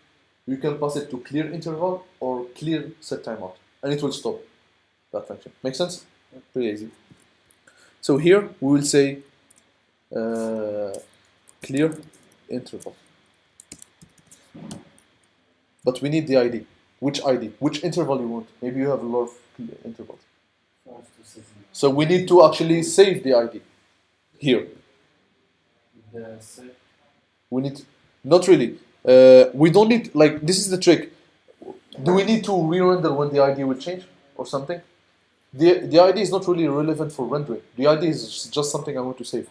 you can pass it to clear interval or clear set timeout. And it will stop that function. Make sense? Pretty easy. So here we will say clear interval. But we need the ID. Which ID? Which interval you want? Maybe you have a lot of intervals. So we need to actually save the ID here. The set. We need not really. We don't need like this is the trick. Do we need to re-render when the ID will change or something? The ID is not really relevant for rendering. The ID is just something I want to save.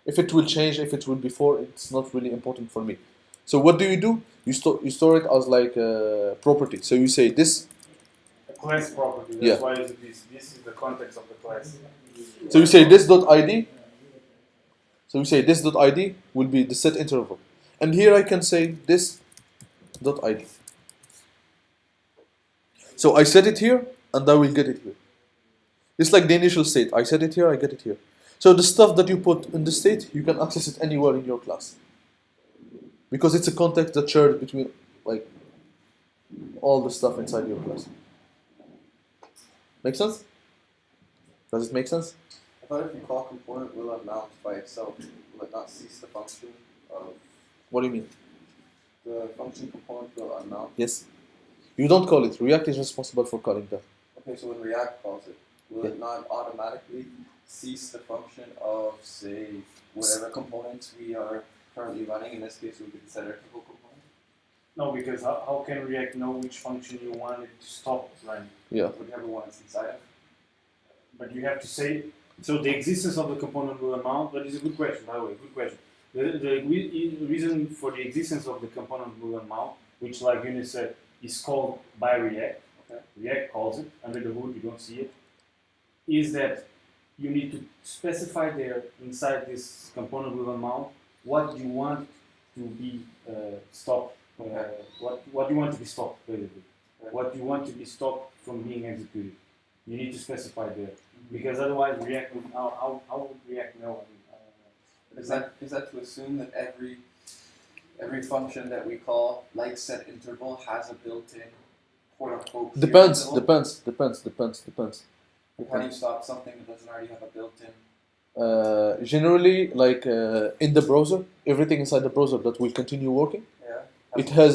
If it will change, if it will be before, it's not really important for me. So what do? You store it as like a property. So you say this. A class property. That's Yeah. why is this. This is the context of the class. So you say this.id. So you say this.id will be the set interval. And here I can say this.id. So I set it here and I will get it here. It's like the initial state. I set it here, I get it here. So the stuff that you put in the state, you can access it anywhere in your class. Because it's a context that's shared between like all the stuff inside your class. Make sense? Does it make sense? I thought if you call component will amount by itself, will it not cease the function of What do you mean? the function component will amount? Yes. You don't call it. React is responsible for calling that. Okay, so when React calls it, will it not automatically cease the function of, say, whatever components we are currently running? In this case, it would be the set interval component. No, because how can React know which function you want it to stop running? Yeah. Whichever one it's inside of. But you have to say, so the existence of the component will amount, that is a good question, by the way, good question. The reason for the existence of the component will amount, which like Yunus said, is called by React, okay? React calls it, under the hood, you don't see it, is that you need to specify there inside this component will amount what you want to be stopped, what you want to be stopped, basically. What you want to be stopped from being executed. You need to specify there. Because otherwise React would, how would React know? Is that to assume that every every function that we call, like set interval, has a built-in quote unquote. clear Depends. interval? How do you stop something that doesn't already have a built-in? Generally, like in the browser, everything inside the browser that will continue working, Yeah. it has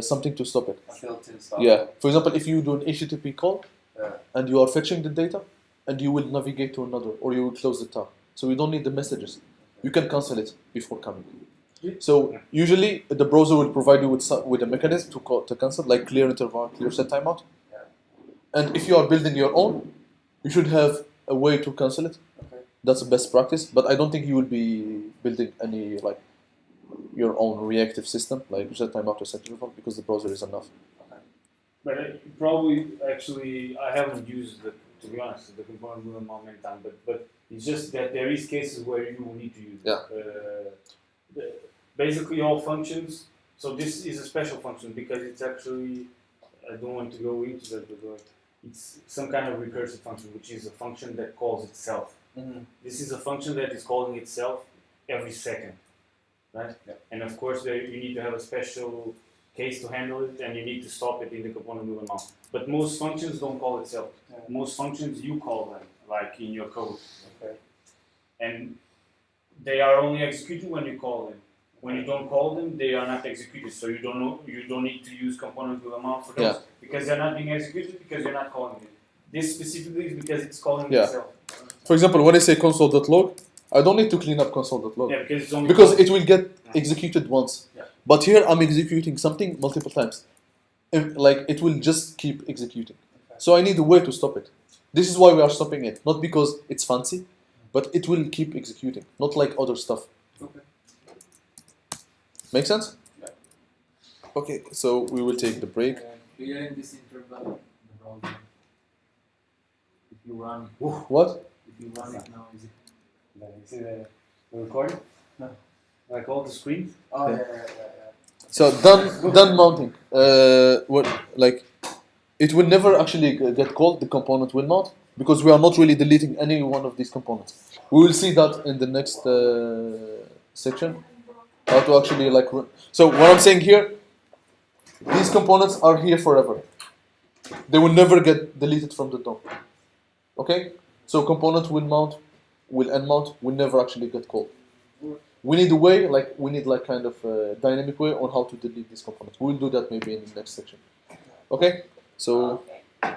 something to stop it. A built-in stop. Yeah. For example, if you do an HTTP call Yeah. and you are fetching the data, and you will navigate to another, or you will close the tab. So you don't need the messages. You can cancel it before coming. So usually the browser will provide you with a mechanism to cancel, like clear interval, clear set timeout. Yeah. And if you are building your own, you should have a way to cancel it. Okay. That's the best practice. But I don't think you will be building any like your own reactive system, like set timeout or set interval, because the browser is enough. But probably, actually, I haven't used the, to be honest, the component movement many times, but it's just that there is cases where you will need to use it. Yeah. Basically, all functions. So this is a special function because it's actually, I don't want to go into that, but it's some kind of recursive function, which is a function that calls itself. Mm-hmm. This is a function that is calling itself every second, right? Yeah. And of course, you need to have a special case to handle it, and you need to stop it in the component movement mount. But most functions don't call itself. Yeah. Most functions you call them, like in your code. Okay. And they are only executed when you call them. When you don't call them, they are not executed. So you don't need to use component movement mount for those because they're not being executed because you're not calling it. This specifically is because it's calling itself. For example, when I say console.log, I don't need to clean up console.log. Yeah, because it's only Because it will get executed once. Yeah. But here I'm executing something multiple times. Like it will just keep executing. Okay. So I need a way to stop it. This is why we are stopping it. Not because it's fancy, but it will keep executing. Not like other stuff. Okay. Make sense? Yeah. Okay, so we will take the break. Clearing this interval, the browser. If you run, What? if you run it now, is it? You see the recording? No. Like all the screens? Oh Yeah. yeah. So done mounting. What like it will never actually get called. The component will not because we are not really deleting any one of these components. We will see that in the next section. How to actually like so what I'm saying here. These components are here forever. They will never get deleted from the DOM. Okay? So component will mount, will end mount, will never actually get called. We need a way, we need kind of a dynamic way on how to delete these components. We'll do that maybe in the next section. Okay? So. Okay.